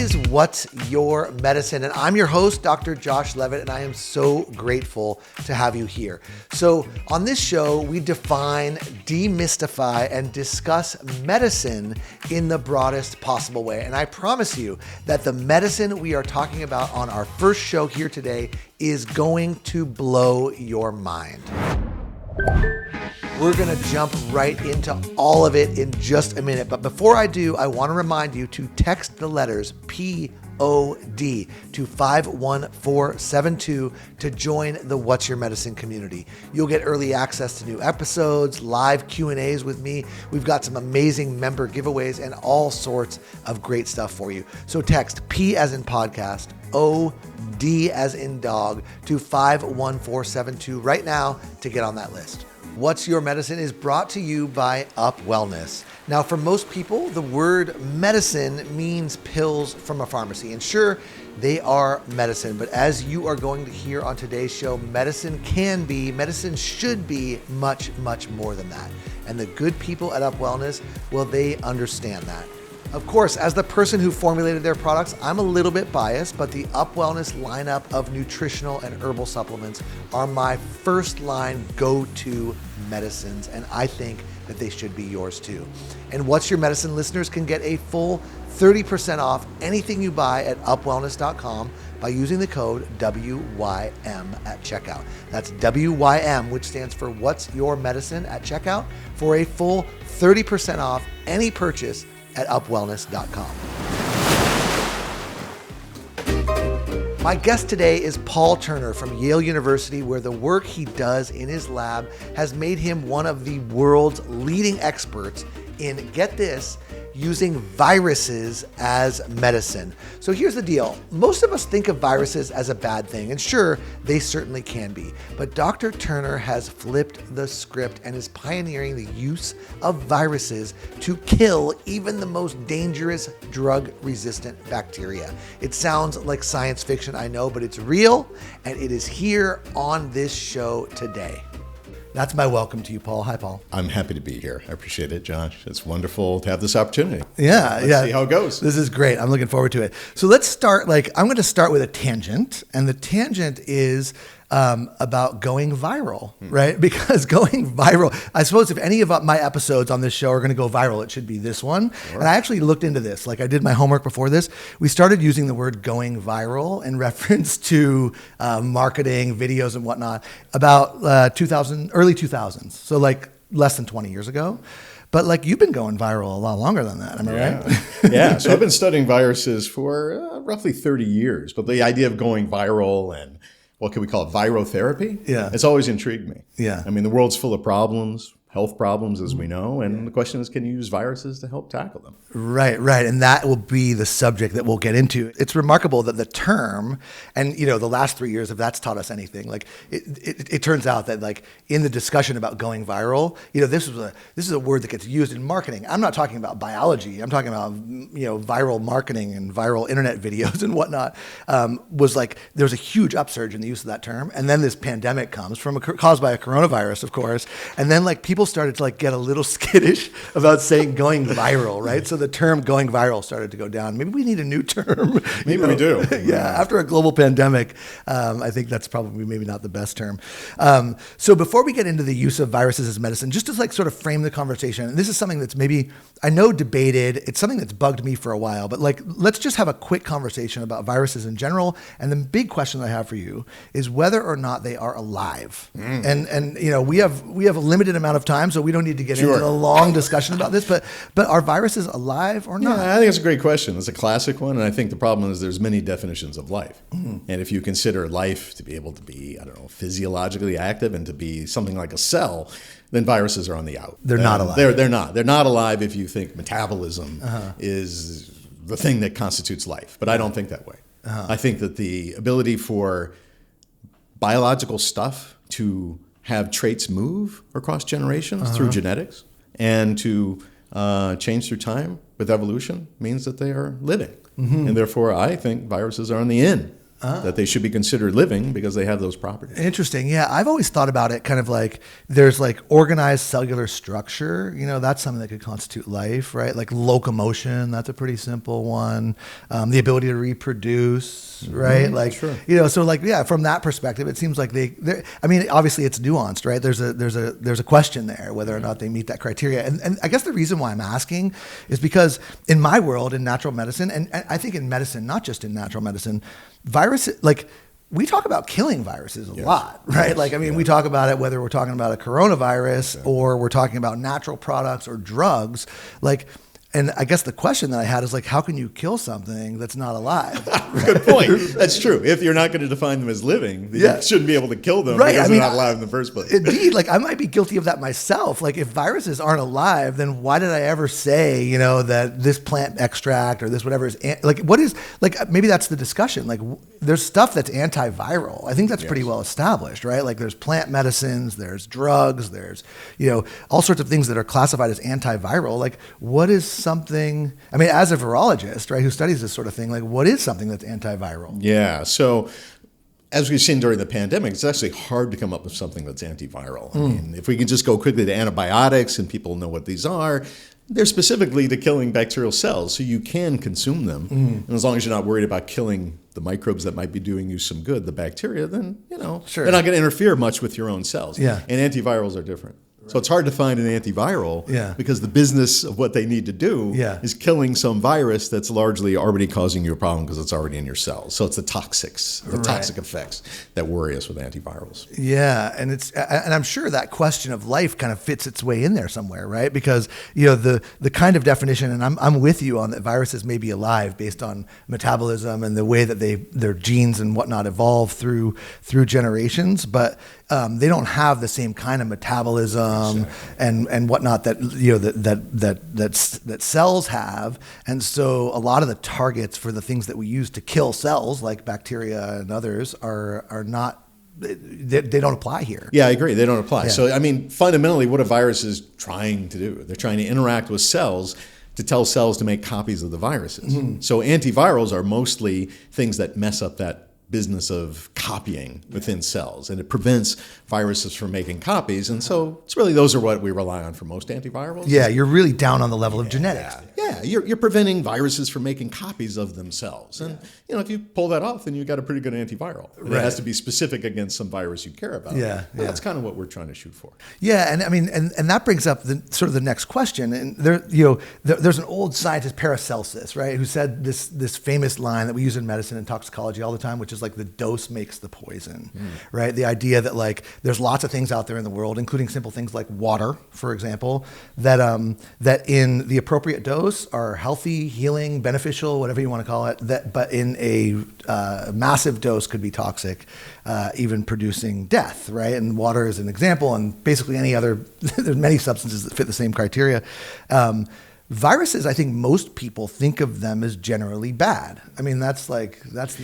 is What's Your Medicine? And I'm your host, Dr. Josh Levitt, and I am so grateful to have you here. So on this show, we define, demystify, and discuss medicine in the broadest possible way. And I promise you that the medicine we are talking about on our first show here today is going to blow your mind. We're going to jump right into all of it in just a minute. But before I do, I want to remind you to text the letters POD to 51472 to join the What's Your Medicine community. You'll get early access to new episodes, live Q&As with me. We've got some amazing member giveaways and all sorts of great stuff for you. So text P as in podcast, OD as in dog to 51472 right now to get on that list. What's Your Medicine is brought to you by Up Wellness. Now, for most people, the word medicine means pills from a pharmacy. And sure, they are medicine. But as you are going to hear on today's show, medicine should be much, much more than that. And the good people at Up Wellness, well, they understand that. Of course, as the person who formulated their products, I'm a little bit biased, but the Up Wellness lineup of nutritional and herbal supplements are my first line go-to medicines, and I think that they should be yours too. And What's Your Medicine listeners can get a full 30% off anything you buy at upwellness.com by using the code WYM at checkout. That's WYM, which stands for What's Your Medicine at checkout, for a full 30% off any purchase at upwellness.com. My guest today is Paul Turner from Yale University, where the work he does in his lab has made him one of the world's leading experts in, get this, using viruses as medicine. So here's the deal. Most of us think of viruses as a bad thing, and sure, they certainly can be. But Dr. Turner has flipped the script and is pioneering the use of viruses to kill even the most dangerous drug-resistant bacteria. It sounds like science fiction, I know, but it's real, and it is here on this show today. That's my welcome to you, Paul. Hi, Paul. I'm happy to be here. I appreciate it, Josh. It's wonderful to have this opportunity. Let's see how it goes. This is great. I'm looking forward to it. So let's start, I'm going to start with a tangent. And the tangent is about going viral, right? Because going viral, I suppose if any of my episodes on this show are going to go viral, it should be this one. Sure. And I actually looked into this. I did my homework before this. We started using the word going viral in reference to marketing, videos and whatnot about early 2000s. So less than 20 years ago. But you've been going viral a lot longer than that, am I right? Yeah, so I've been studying viruses for roughly 30 years. But the idea of going viral and what can we call it, virotherapy? Yeah. It's always intrigued me. Yeah. I mean, the world's full of problems, health problems, as we know. And the question is, can you use viruses to help tackle them? Right. And that will be the subject that we'll get into. It's remarkable that the term, and the last 3 years, if that's taught us anything, it turns out that in the discussion about going viral, this is a word that gets used in marketing. I'm not talking about biology. I'm talking about, viral marketing and viral internet videos and whatnot. There was a huge upsurge in the use of that term. And then this pandemic comes caused by a coronavirus, of course. And then people started to get a little skittish about saying going viral, right? So the term going viral started to go down. Maybe we need a new term. Maybe we do. Yeah, after a global pandemic, I think that's probably maybe not the best term. So before we get into the use of viruses as medicine, just to sort of frame the conversation, and this is something that's maybe, I know, debated. It's something that's bugged me for a while, but let's just have a quick conversation about viruses in general. And the big question I have for you is whether or not they are alive. And we have a limited amount of time, so we don't need to get into a long discussion about this, but are viruses alive or not? Yeah, I think it's a great question. It's a classic one, and I think the problem is there's many definitions of life. And if you consider life to be able to be, physiologically active and to be something like a cell, then viruses are on the out. They're not alive. They're not. They're not alive if you think metabolism is the thing that constitutes life. But I don't think that way. I think that the ability for biological stuff to have traits move across generations through genetics and to change through time with evolution means that they are living. And therefore, I think viruses are on the in. that they should be considered living because they have those properties. Interesting. Yeah. I've always thought about it kind of like there's like organized cellular structure, that's something that could constitute life, right? Like locomotion, that's a pretty simple one. The ability to reproduce, right? Like, sure. So like, yeah, from that perspective, it seems like obviously it's nuanced, right? There's a question there, whether or not they meet that criteria. And I guess the reason why I'm asking is because in my world, in natural medicine, and I think in medicine, not just in natural medicine, viruses, like we talk about killing viruses a lot, right? Yes. Like, I mean, we talk about it whether we're talking about a coronavirus or we're talking about natural products or drugs, like. And I guess the question that I had is like, how can you kill something that's not alive? Good point. That's true. If you're not going to define them as living, then you shouldn't be able to kill them because they're not alive in the first place. Indeed. Like I might be guilty of that myself. Like if viruses aren't alive, then why did I ever say, that this plant extract or this whatever is, what is, like maybe that's the discussion. Like there's stuff that's antiviral. I think that's pretty well established, right? Like there's plant medicines, there's drugs, there's, all sorts of things that are classified as antiviral. Like what is something, I mean, as a virologist, right, who studies this sort of thing, like what is something that's antiviral? Yeah. So as we've seen during the pandemic, it's actually hard to come up with something that's antiviral. I mean, if we can just go quickly to antibiotics and people know what these are, they're specifically to killing bacterial cells, so you can consume them. And as long as you're not worried about killing the microbes that might be doing you some good, the bacteria, then, they're not going to interfere much with your own cells. Yeah. And antivirals are different. So it's hard to find an antiviral because the business of what they need to do is killing some virus that's largely already causing you a problem because it's already in your cells. So it's the toxic effects that worry us with antivirals. Yeah, and I'm sure that question of life kind of fits its way in there somewhere, right? Because the kind of definition, and I'm with you on that viruses may be alive based on metabolism and the way that their genes and whatnot evolve through generations, but they don't have the same kind of metabolism and whatnot that that cells have, and so a lot of the targets for the things that we use to kill cells, like bacteria and others, are not. They don't apply here. Yeah, I agree. They don't apply. Yeah. So, I mean, fundamentally, what a virus is trying to do, they're trying to interact with cells to tell cells to make copies of the viruses. So antivirals are mostly things that mess up that business of copying within cells, and it prevents viruses from making copies. And so it's really those are what we rely on for most antivirals. Yeah, you're really down on the level of genetics. Yeah, you're preventing viruses from making copies of themselves. And if you pull that off, then you've got a pretty good antiviral. It has to be specific against some virus you care about. That's kind of what we're trying to shoot for. Yeah, and I mean, and that brings up the next question. And there's an old scientist, Paracelsus, right, who said this famous line that we use in medicine and toxicology all the time, which is like the dose makes the poison, right? The idea that like there's lots of things out there in the world, including simple things like water, for example, that in the appropriate dose are healthy, healing, beneficial, whatever you want to call it. But in a massive dose could be toxic, even producing death, right? And water is an example, and basically any other. There's many substances that fit the same criteria. Viruses, I think most people think of them as generally bad. I mean, that's the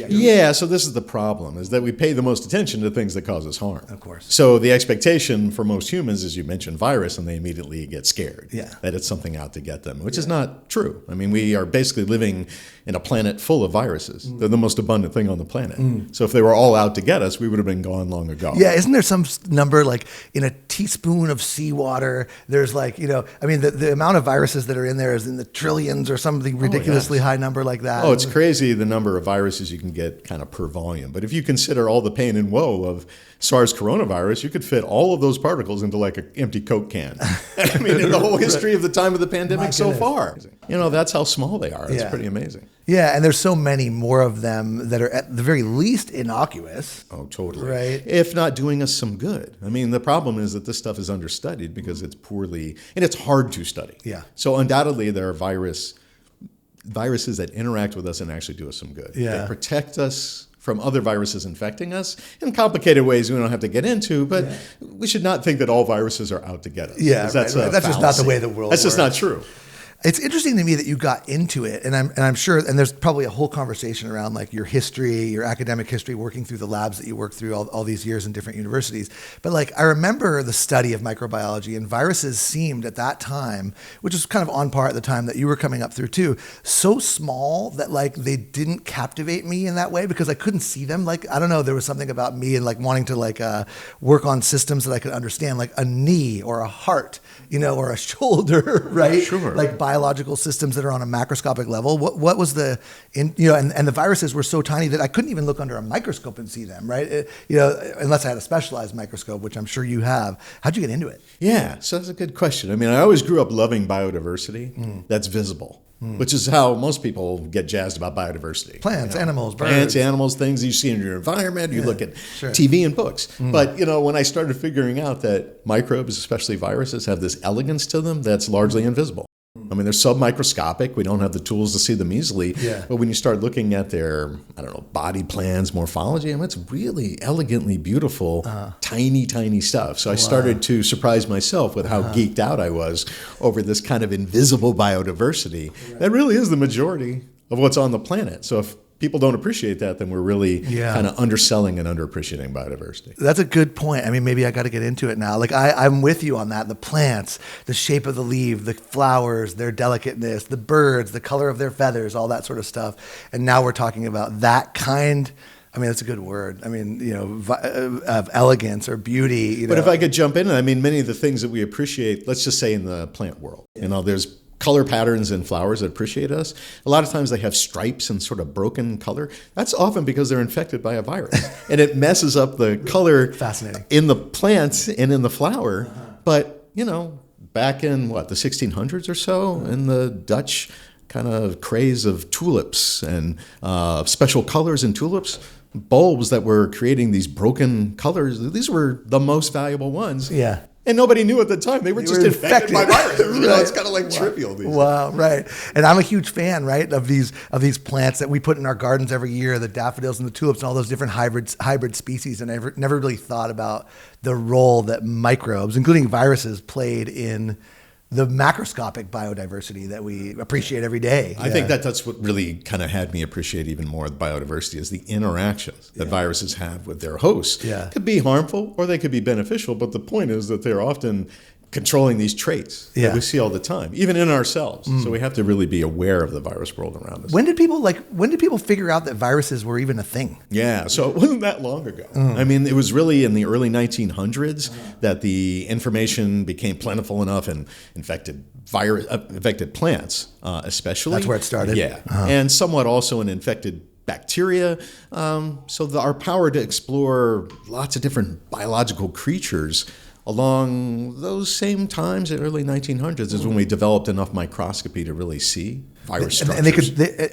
idea. Yeah, so this is the problem, is that we pay the most attention to things that cause us harm. Of course. So the expectation for most humans is you mention virus and they immediately get scared. Yeah. That it's something out to get them, which is not true. I mean, we are basically living in a planet full of viruses. They're the most abundant thing on the planet. So if they were all out to get us, we would have been gone long ago. Yeah, isn't there some number like in a teaspoon of seawater, there's like, I mean, the amount of viruses that are in there is in the trillions or something ridiculously high number like that. Oh, it's crazy the number of viruses you can get kind of per volume. But if you consider all the pain and woe of SARS coronavirus, you could fit all of those particles into like an empty Coke can. I mean, in the whole history of the time of the pandemic so far. That's how small they are. It's pretty amazing. Yeah, and there's so many more of them that are at the very least innocuous. Oh, totally. Right. If not doing us some good. I mean, the problem is that this stuff is understudied because it's poorly, and it's hard to study. Yeah. So undoubtedly there are viruses that interact with us and actually do us some good. Yeah. They protect us from other viruses infecting us in complicated ways we don't have to get into, but we should not think that all viruses are out to get us. Yeah, that's that's just not the way the world That's works. just not true. It's interesting to me that you got into it, and I'm sure, and there's probably a whole conversation around like your history, your academic history, working through the labs that you worked through all these years in different universities. But like, I remember the study of microbiology, and viruses seemed at that time, which was kind of on par at the time that you were coming up through too, so small that like they didn't captivate me in that way because I couldn't see them. Like, I don't know, there was something about me and like wanting to like work on systems that I could understand, like a knee or a heart, or a shoulder, right? Sure. Like biological systems that are on a macroscopic level. What was and the viruses were so tiny that I couldn't even look under a microscope and see them, right? Unless I had a specialized microscope, which I'm sure you have. How'd you get into it? Yeah, so that's a good question. I mean, I always grew up loving biodiversity that's visible. Which is how most people get jazzed about biodiversity. Plants, animals, birds. Plants, animals, things you see in your environment. You look at TV and books. But, when I started figuring out that microbes, especially viruses, have this elegance to them that's largely invisible. I mean, they're submicroscopic. We don't have the tools to see them easily. Yeah. But when you start looking at their, body plans, morphology, it's really elegantly beautiful, tiny, tiny stuff. So I started to surprise myself with how geeked out I was over this kind of invisible biodiversity. That really is the majority of what's on the planet. So if people don't appreciate that, then we're really kind of underselling and underappreciating biodiversity. That's a good point. I mean, maybe I got to get into it now. Like I'm with you on that. The plants, the shape of the leaf, the flowers, their delicateness, the birds, the color of their feathers, all that sort of stuff. And now we're talking about that kind. I mean, that's a good word. I mean, of elegance or beauty. But if I could jump in, many of the things that we appreciate, let's just say in the plant world, there's color patterns in flowers that appreciate us. A lot of times they have stripes and sort of broken color. That's often because they're infected by a virus. And it messes up the color in the plants and in the flower. But, back in the 1600s or so, in the Dutch kind of craze of tulips and special colors in tulips, bulbs that were creating these broken colors, these were the most valuable ones. Yeah. And nobody knew at the time. They were just infected by viruses. It's kind of like trivial. Wow, right. And I'm a huge fan, right, of these plants that we put in our gardens every year, the daffodils and the tulips and all those different hybrid species. And I never really thought about the role that microbes, including viruses, played in the macroscopic biodiversity that we appreciate every day. I think that's what really kind of had me appreciate even more of biodiversity is the interactions that viruses have with their hosts. Yeah. Could be harmful or they could be beneficial, but the point is that they're often controlling these traits that we see all the time, even in ourselves. So we have to really be aware of the virus world around us. When did people figure out that viruses were even a thing? Yeah, so it wasn't that long ago. I mean, it was really in the early 1900s that the information became plentiful enough and infected plants, especially. That's where it started. Yeah, and somewhat also in infected bacteria. So our power to explore lots of different biological creatures along those same times, the early 1900s, is when we developed enough microscopy to really see virus structures. And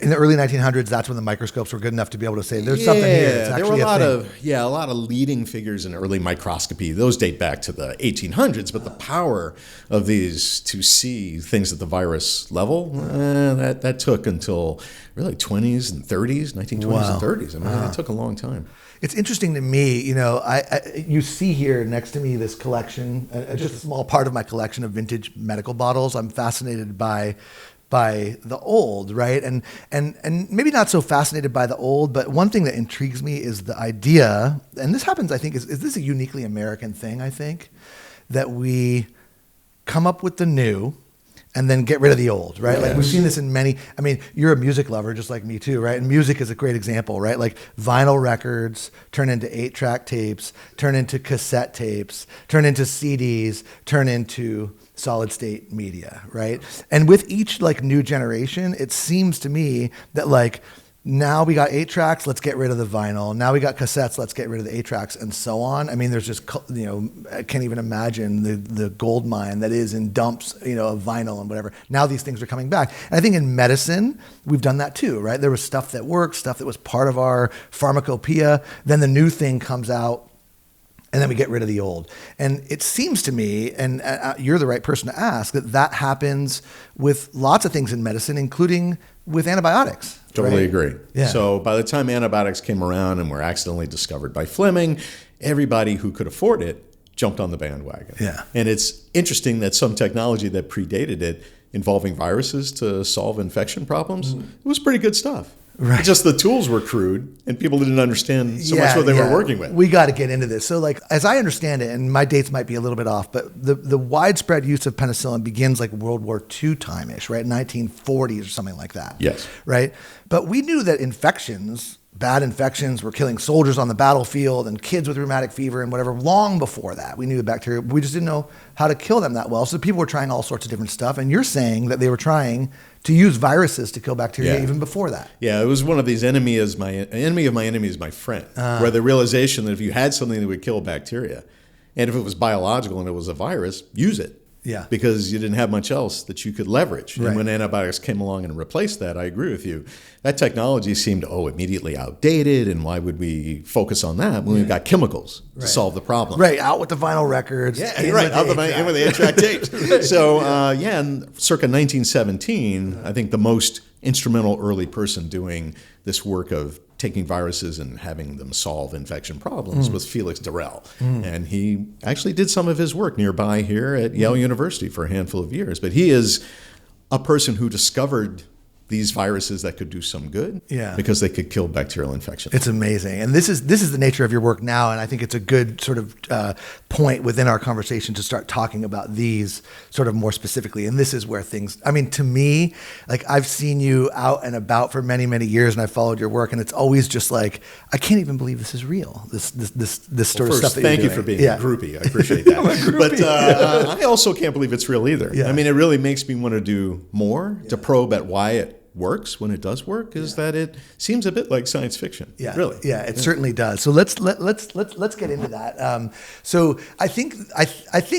in the early 1900s, that's when the microscopes were good enough to be able to say, there's something here. It's actually there were a lot of leading figures in early microscopy. Those date back to the 1800s, but the power of these to see things at the virus level, that took until really 1920s and 30s. It took a long time. It's interesting to me, you see here next to me this collection, just a small part of my collection of vintage medical bottles. I'm fascinated by the old, right? And maybe not so fascinated by the old, but one thing that intrigues me is the idea, and this happens, I think, is this a uniquely American thing, I think, that we come up with the new and then get rid of the old, right? Like we've seen this in you're a music lover just like me too, right? And music is a great example, right? Like vinyl records turn into 8-track tapes, turn into cassette tapes, turn into CDs, turn into solid state media, right? And with each new generation, it seems to me that now we got 8 tracks, let's get rid of the vinyl. Now we got cassettes, let's get rid of the 8 tracks, and so on. I mean, there's just, I can't even imagine the gold mine that is in dumps, of vinyl and whatever. Now these things are coming back. And I think in medicine, we've done that too, right? There was stuff that worked, stuff that was part of our pharmacopoeia. Then the new thing comes out, and then we get rid of the old. And it seems to me, and you're the right person to ask, that happens with lots of things in medicine, including with antibiotics. Totally agree. Yeah. So by the time antibiotics came around and were accidentally discovered by Fleming, everybody who could afford it jumped on the bandwagon. Yeah. And it's interesting that some technology that predated it, involving viruses to solve infection problems, it was pretty good stuff. Right. Just the tools were crude and people didn't understand so much what they were working with. We got to get into this. So like, as I understand it, and my dates might be a little bit off, but the widespread use of penicillin begins like World War II time-ish, right? 1940s or something like that. Yes. Right? But we knew that bad infections were killing soldiers on the battlefield and kids with rheumatic fever and whatever long before that. We knew the bacteria. We just didn't know how to kill them that well. So people were trying all sorts of different stuff. And you're saying that they were trying to use viruses to kill bacteria even before that. Yeah, it was one of these enemy of my enemy is my friend, where the realization that if you had something that would kill bacteria, and if it was biological and it was a virus, use it. Yeah. Because you didn't have much else that you could leverage. Right. And when antibiotics came along and replaced that, I agree with you. That technology seemed, immediately outdated, and why would we focus on that when we've got chemicals to solve the problem? Right, out with the vinyl records. Yeah, right, in with the 8-track tapes. So, in circa 1917, I think the most instrumental early person doing this work of taking viruses and having them solve infection problems was Felix Darrell. And he actually did some of his work nearby here at Yale University for a handful of years. But he is a person who discovered these viruses that could do some good because they could kill bacterial infections. It's amazing. And this is the nature of your work now, and I think it's a good sort of point within our conversation to start talking about these sort of more specifically. And this is where things, I mean, to me, like I've seen you out and about for many, many years, and I've followed your work, and it's always just like, I can't even believe this is real, this sort of stuff that thank you're you doing. for being a groupie. I appreciate that. But I also can't believe it's real either. Yeah. I mean, it really makes me want to do more to probe at why it works when it does work, is that it seems a bit like science fiction. Yeah, really. Yeah, it certainly does. So let's get into that. So I think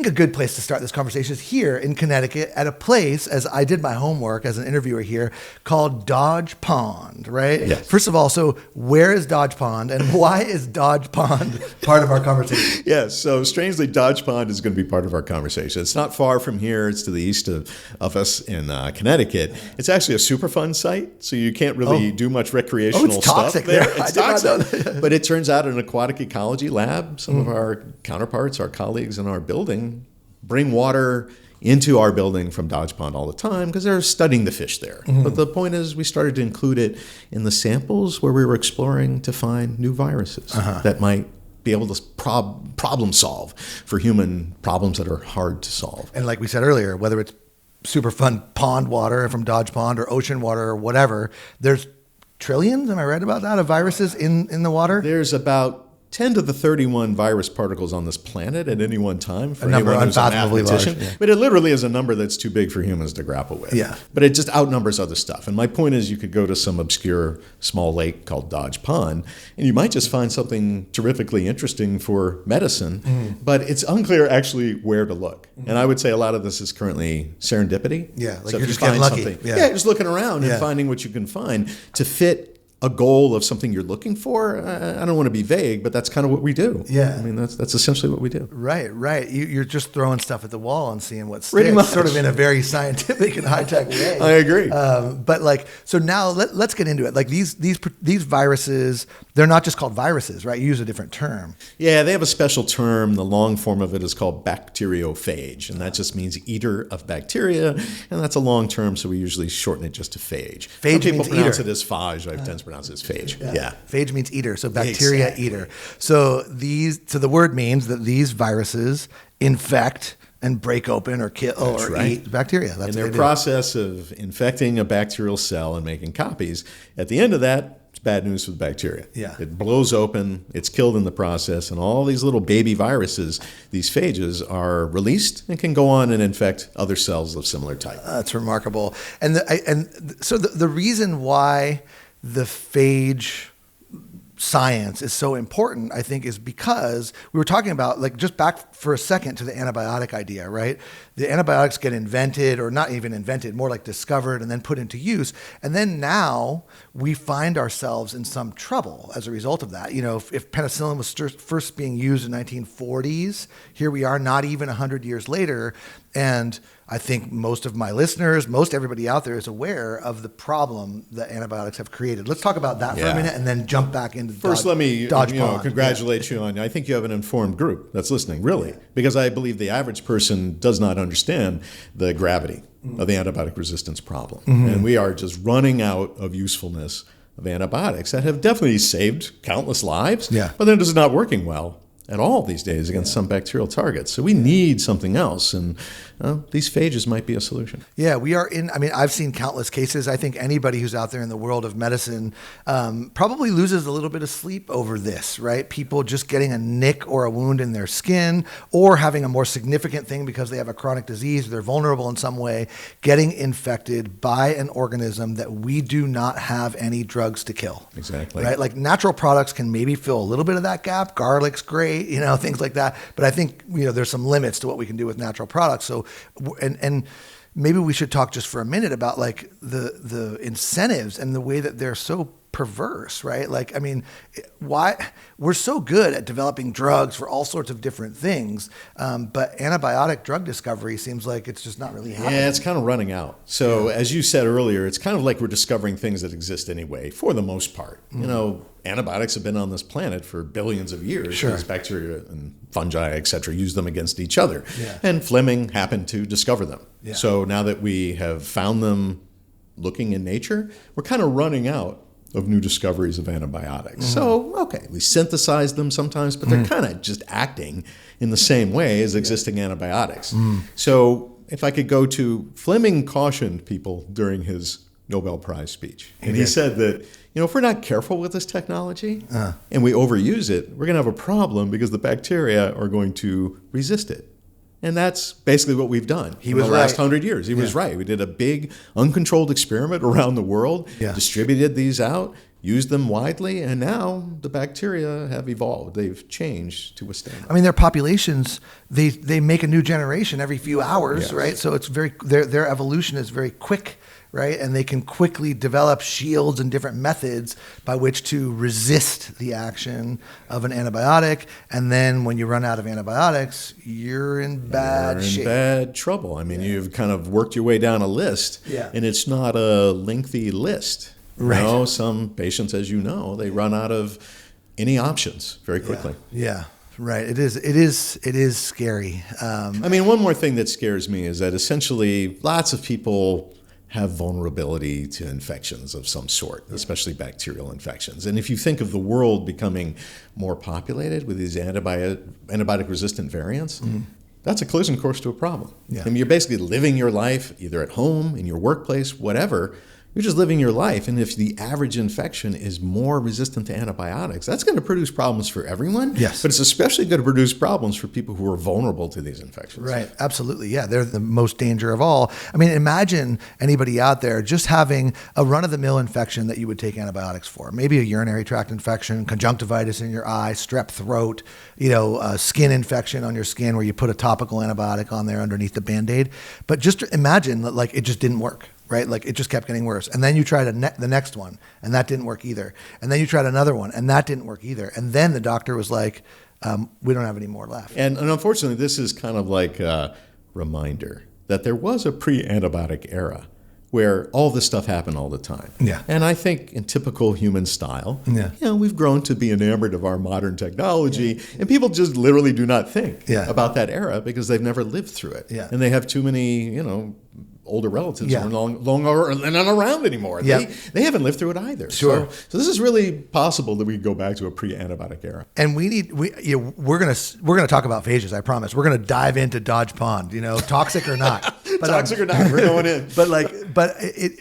a good place to start this conversation is here in Connecticut at a place, as I did my homework as an interviewer here, called Dodge Pond. Right. Yes. First of all, so where is Dodge Pond, and why is Dodge Pond part of our conversation? Yes. So strangely, Dodge Pond is going to be part of our conversation. It's not far from here. It's to the east of us in Connecticut. It's actually a Superfund site, so you can't really do much recreational stuff there. It's toxic. But it turns out an aquatic ecology lab, some of our counterparts, our colleagues in our building, bring water into our building from Dodge Pond all the time because they're studying the fish there. But the point is we started to include it in the samples where we were exploring to find new viruses that might be able to problem solve for human problems that are hard to solve. And like we said earlier, whether it's Superfund pond water from Dodge Pond or ocean water or whatever, there's trillions, am I right about that, of viruses in the water? There's about 10 to the 31 virus particles on this planet at any one time for a number anyone who's a unfathomably mathematician. large. Yeah. But it literally is a number that's too big for humans to grapple with. Yeah. But it just outnumbers other stuff. And my point is you could go to some obscure small lake called Dodge Pond, and you might just find something terrifically interesting for medicine, but it's unclear actually where to look. And I would say a lot of this is currently serendipity. Yeah, like so you're if just you find getting lucky. something, Yeah. just looking around and finding what you can find to fit a goal of something you're looking for. I don't want to be vague, but that's kind of what we do. Yeah. I mean, that's essentially what we do. Right. You're just throwing stuff at the wall and seeing what Pretty sticks, much. sort of in a very scientific and high-tech way. I agree. But like, so now let's get into it. Like these viruses, they're not just called viruses, right? You use a different term. Yeah, they have a special term. The long form of it is called bacteriophage, and that just means eater of bacteria, and that's a long term, so we usually shorten it just to phage. Phage Some people means pronounce eater. it as phage. I tend to pronounce it as phage. Yeah. Phage means eater, so bacteria eater. So the word means that these viruses infect and break open or kill eat bacteria. That's in their process of infecting a bacterial cell and making copies, at the end of that, it's bad news for the bacteria. Yeah. It blows open, it's killed in the process, and all these little baby viruses, these phages, are released and can go on and infect other cells of similar type. That's remarkable. So the reason why the phage science is so important, I think, is because we were talking about, like, just back for a second to the antibiotic idea, right? The antibiotics get invented, or not even invented, more like discovered and then put into use. And then now we find ourselves in some trouble as a result of that. You know, if penicillin was first being used in 1940s, here we are not even 100 years later. And I think most of my listeners, most everybody out there is aware of the problem that antibiotics have created. Let's talk about that for a minute and then jump back into First, let me Dodge Pond. congratulate you on, I think you have an informed group that's listening, really. Exactly. Because I believe the average person does not understand the gravity of the antibiotic resistance problem. And we are just running out of usefulness of antibiotics that have definitely saved countless lives, but they're just not working well at all these days against some bacterial targets. So we need something else, and these phages might be a solution. Yeah, we are in, I mean, I've seen countless cases. I think anybody who's out there in the world of medicine probably loses a little bit of sleep over this, right? People just getting a nick or a wound in their skin, or having a more significant thing because they have a chronic disease, or they're vulnerable in some way, getting infected by an organism that we do not have any drugs to kill. Exactly. Right? Like natural products can maybe fill a little bit of that gap. Garlic's great, things like that. But I think, there's some limits to what we can do with natural products. So, and maybe we should talk just for a minute about like the incentives and the way that they're so perverse, right? Like, I mean, why we're so good at developing drugs for all sorts of different things, but antibiotic drug discovery seems like it's just not really happening. Yeah, it's kind of running out. So as you said earlier, it's kind of like we're discovering things that exist anyway, for the most part. Antibiotics have been on this planet for billions of years. Sure. These bacteria and fungi, et cetera, use them against each other. Yeah. And Fleming happened to discover them. Yeah. So now that we have found them looking in nature, we're kind of running out of new discoveries of antibiotics. So, okay, we synthesize them sometimes, but they're kind of just acting in the same way as existing antibiotics. So if I could go to, Fleming cautioned people during his Nobel Prize speech. And he said that, if we're not careful with this technology and we overuse it, we're going to have a problem because the bacteria are going to resist it. And that's basically what we've done in the last 100 years. He was right. We did a big uncontrolled experiment around the world, distributed these out, used them widely, and now the bacteria have evolved. They've changed to withstand them. I mean, their populations, they make a new generation every few hours, right? So it's their evolution is very quick, right? And they can quickly develop shields and different methods by which to resist the action of an antibiotic. And then when you run out of antibiotics, you're in bad shape. You're in bad trouble. I mean, you've kind of worked your way down a list, and it's not a lengthy list. Right. Some patients, as you know, they run out of any options very quickly. Yeah. Right. It is scary. I mean, one more thing that scares me is that essentially lots of people have vulnerability to infections of some sort, especially bacterial infections. And if you think of the world becoming more populated with these antibiotic-resistant variants, that's a collision course to a problem. Yeah. I mean, you're basically living your life either at home, in your workplace, whatever. You're just living your life. And if the average infection is more resistant to antibiotics, that's going to produce problems for everyone. Yes. But it's especially going to produce problems for people who are vulnerable to these infections. Right. Absolutely. Yeah. They're the most danger of all. I mean, imagine anybody out there just having a run-of-the-mill infection that you would take antibiotics for. Maybe a urinary tract infection, conjunctivitis in your eye, strep throat, a skin infection on your skin where you put a topical antibiotic on there underneath the Band-Aid. But just imagine that like it just didn't work. Right? Like it just kept getting worse. And then you tried the next one and that didn't work either. And then you tried another one and that didn't work either. And then the doctor was like, we don't have any more left. And unfortunately, this is kind of like a reminder that there was a pre-antibiotic era where all this stuff happened all the time. Yeah. And I think in typical human style, we've grown to be enamored of our modern technology, and people just literally do not think about that era because they've never lived through it. Yeah. And they have too many, older relatives who are not around anymore. They haven't lived through it either. Sure. So this is really possible that we go back to a pre-antibiotic era. And we're gonna talk about phages. I promise. We're gonna dive into Dodge Pond. Toxic or not. But, toxic or not, we're going in.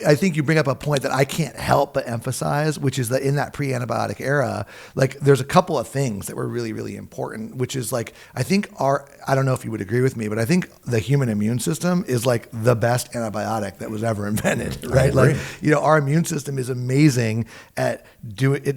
I think you bring up a point that I can't help but emphasize, which is that in that pre-antibiotic era, like there's a couple of things that were really, really important, which is like, I think I don't know if you would agree with me, but I think the human immune system is like the best antibiotic that was ever invented, right? Like, our immune system is amazing at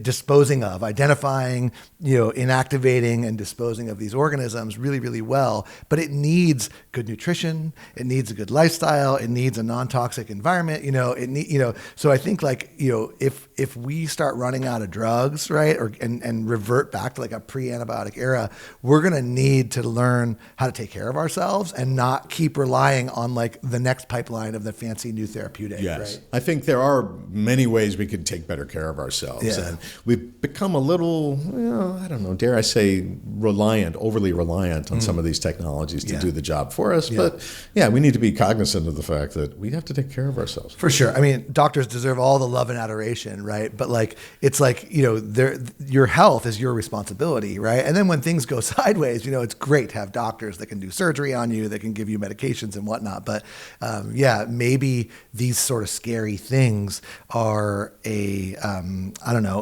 disposing of, identifying, inactivating and disposing of these organisms really, really well, but it needs good nutrition. It needs a good lifestyle. It needs a non-toxic environment. environment, so I think like, if we start running out of drugs, right, and revert back to like a pre-antibiotic era, we're going to need to learn how to take care of ourselves and not keep relying on like the next pipeline of the fancy new therapeutic. Yes. Right? I think there are many ways we could take better care of ourselves. Yeah. And we've become a little, I don't know, dare I say, overly reliant on some of these technologies to do the job for us. But we need to be cognizant of the fact that we have to take care of ourselves. For sure. I mean, doctors deserve all the love and adoration, right? But like, it's like, your health is your responsibility, right? And then when things go sideways, it's great to have doctors that can do surgery on you, that can give you medications and whatnot. But maybe these sort of scary things are a,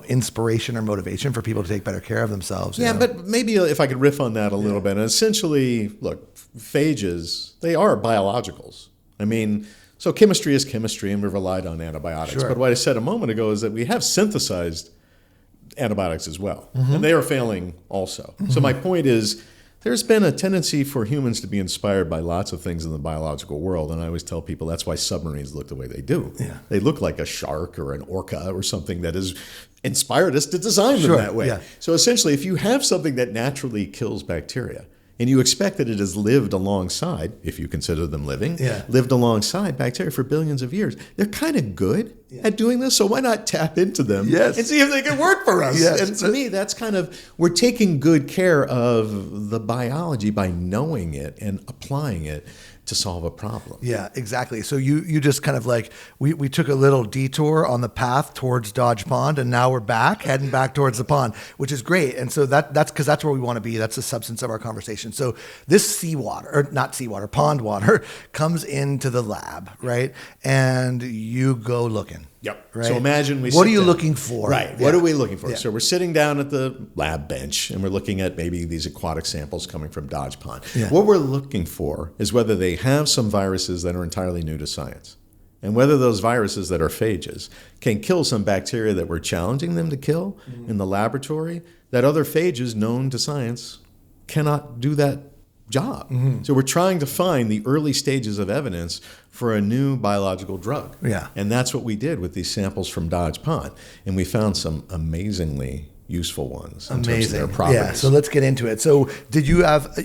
inspiration or motivation for people to take better care of themselves. Yeah, but maybe if I could riff on that a little bit. And essentially, look, phages, they are biologicals. I mean, so chemistry is chemistry, and we've relied on antibiotics. Sure. But what I said a moment ago is that we have synthesized antibiotics as well, and they are failing also. So my point is, there's been a tendency for humans to be inspired by lots of things in the biological world, and I always tell people that's why submarines look the way they do. Yeah. They look like a shark or an orca or something that has inspired us to design them that way. Yeah. So essentially, if you have something that naturally kills bacteria, and you expect that it has lived alongside, if you consider them living, lived alongside bacteria for billions of years. They're kind of good at doing this, so why not tap into them and see if they can work for us? And to me, that's kind of, we're taking good care of the biology by knowing it and applying it to solve a problem. Yeah, exactly. So you just kind of like, we took a little detour on the path towards Dodge Pond, and now we're heading back towards the pond, which is great. And so that's because that's where we want to be. That's the substance of our conversation. So this pond water comes into the lab, right? And you go looking. Yep. Right? So imagine what are you looking for? Right. Yeah. What are we looking for? Yeah. So we're sitting down at the lab bench and we're looking at maybe these aquatic samples coming from Dodge Pond. Yeah. What we're looking for is whether they have some viruses that are entirely new to science, and whether those viruses that are phages can kill some bacteria that we're challenging them to kill in the laboratory, that other phages known to science cannot do that job. So we're trying to find the early stages of evidence for a new biological drug. Yeah. And that's what we did with these samples from Dodge Pond. And we found some amazingly useful ones in terms of their properties. Yeah, so let's get into it. So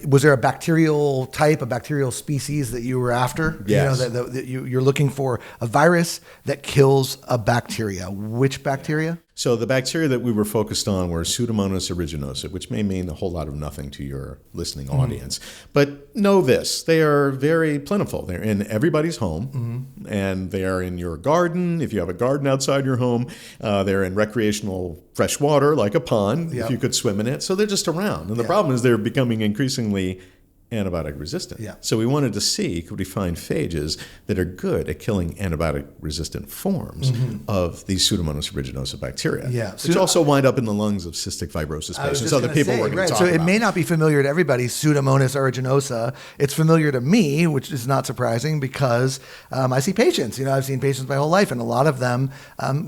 was there a bacterial type, a bacterial species that you were after? Yes. That you're looking for a virus that kills a bacteria. Which bacteria? So the bacteria that we were focused on were Pseudomonas aeruginosa, which may mean a whole lot of nothing to your listening audience. But know this, they are very plentiful. They're in everybody's home, and they are in your garden. If you have a garden outside your home, they're in recreational fresh water, like a pond, if you could swim in it. So they're just around. And the problem is they're becoming increasingly antibiotic resistant. Yeah. So we wanted to see, could we find phages that are good at killing antibiotic resistant forms of these Pseudomonas aeruginosa bacteria, which also wind up in the lungs of cystic fibrosis patients. Other people we're going to talk about. So it may not be familiar to everybody, Pseudomonas aeruginosa. It's familiar to me, which is not surprising because I see patients. I've seen patients my whole life, and a lot of them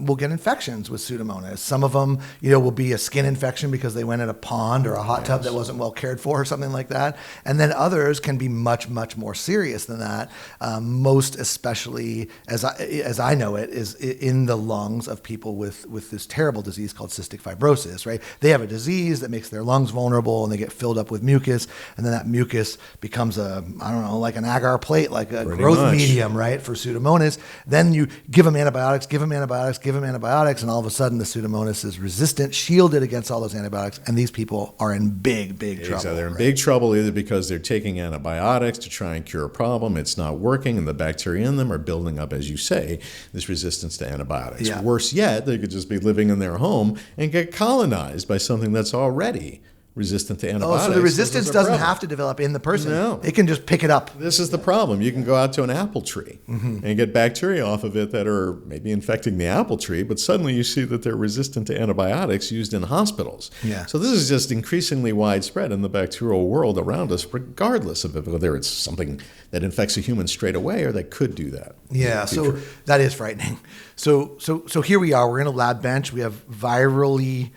will get infections with Pseudomonas. Some of them, will be a skin infection because they went in a pond or a hot tub that wasn't well cared for or something like that. And then others can be much, much more serious than that. Most especially, as I know it, is in the lungs of people with this terrible disease called cystic fibrosis, right? They have a disease that makes their lungs vulnerable, and they get filled up with mucus, and then that mucus becomes like an agar plate, like a growth medium, right, for Pseudomonas. Then you give them antibiotics, and all of a sudden the Pseudomonas is resistant, shielded against all those antibiotics, and these people are in big, big trouble. Exactly. They're in big trouble either because they're taking antibiotics to try and cure a problem, it's not working, and the bacteria in them are building up, as you say, this resistance to antibiotics. Yeah. Worse yet, they could just be living in their home and get colonized by something that's already resistant to antibiotics. Oh, so the resistance doesn't have to develop in the person. No. It can just pick it up. This is the problem. You can go out to an apple tree and get bacteria off of it that are maybe infecting the apple tree, but suddenly you see that they're resistant to antibiotics used in hospitals. Yeah. So this is just increasingly widespread in the bacterial world around us, regardless of whether it's something that infects a human straight away or that could do that. Yeah, so that is frightening. So here we are. We're in a lab bench. We have virally,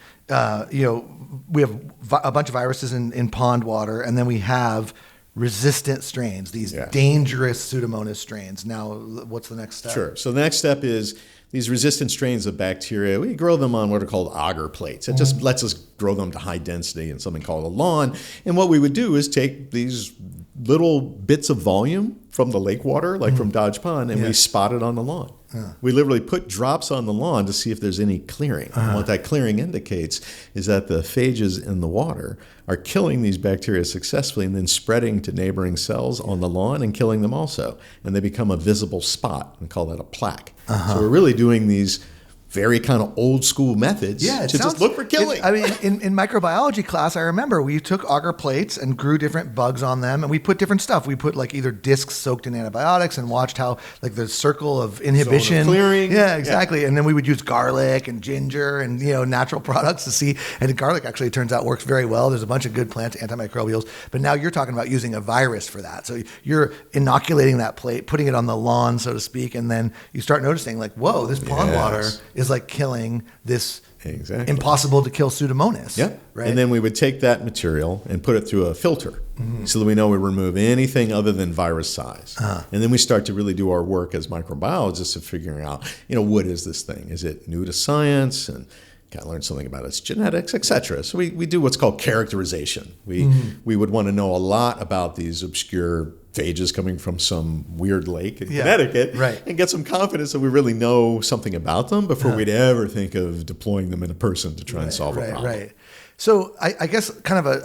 we have a bunch of viruses in pond water, and then we have resistant strains, these dangerous Pseudomonas strains. Now, what's the next step? Sure. So the next step is these resistant strains of bacteria. We grow them on what are called agar plates. It just lets us grow them to high density in something called a lawn. And what we would do is take these little bits of volume from the lake water, like from Dodge Pond, and we spot it on the lawn. We literally put drops on the lawn to see if there's any clearing. And what that clearing indicates is that the phages in the water are killing these bacteria successfully and then spreading to neighboring cells on the lawn and killing them also. And they become a visible spot. We call that a plaque. So we're really doing these very kind of old school methods to just look for killing. In microbiology class, I remember we took agar plates and grew different bugs on them, and we put different stuff. We put like either discs soaked in antibiotics and watched how like the circle of inhibition, zone of clearing. Yeah, exactly. And then we would use garlic and ginger and natural products to see. And garlic actually, it turns out, works very well. There's a bunch of good plant antimicrobials. But now you're talking about using a virus for that. So you're inoculating that plate, putting it on the lawn, so to speak, and then you start noticing like, whoa, this pond water is like killing this impossible to kill Pseudomonas. Yeah. Right. And then we would take that material and put it through a filter so that we know we remove anything other than virus size. And then we start to really do our work as microbiologists of figuring out, what is this thing? Is it new to science? And kind of learn something about its genetics, et cetera. So we do what's called characterization. We would want to know a lot about these obscure phages coming from some weird lake in Connecticut and get some confidence that we really know something about them before we'd ever think of deploying them in a person to try and solve a problem. Right. So I guess kind of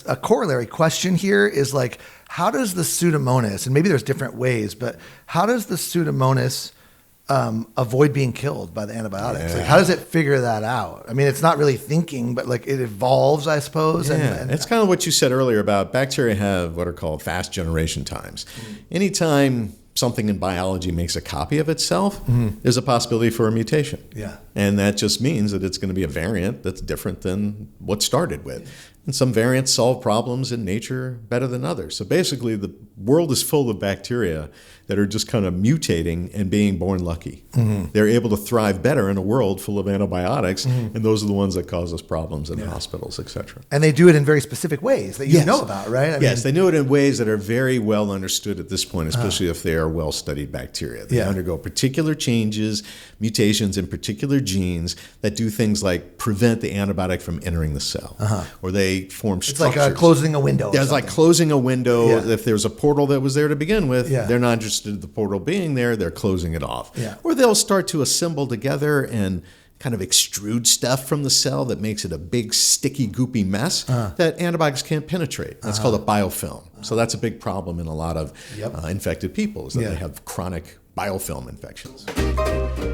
a corollary question here is like, how does the Pseudomonas, and maybe there's different ways, but how does the Pseudomonas avoid being killed by the antibiotics? Like, how does it figure that out? I mean, it's not really thinking, but like it evolves, I suppose. And it's kind of what you said earlier about bacteria have what are called fast generation times. Anytime something in biology makes a copy of itself, there's a possibility for a mutation. And that just means that it's going to be a variant that's different than what started with. And some variants solve problems in nature better than others. So basically, the world is full of bacteria that are just kind of mutating and being born lucky. They're able to thrive better in a world full of antibiotics, and those are the ones that cause us problems in hospitals, et cetera. And they do it in very specific ways that you know about, right? I mean, they do it in ways that are very well understood at this point, especially if they are well-studied bacteria. They undergo particular changes, mutations in particular genes that do things like prevent the antibiotic from entering the cell, or they form structures. It's like closing a window. It's like closing a window. If there's a portal that was there to begin with, they're not interested in the portal being there, they're closing it off. Or they'll start to assemble together and kind of extrude stuff from the cell that makes it a big, sticky, goopy mess that antibiotics can't penetrate. That's called a biofilm. So that's a big problem in a lot of infected people, is that they have chronic biofilm infections.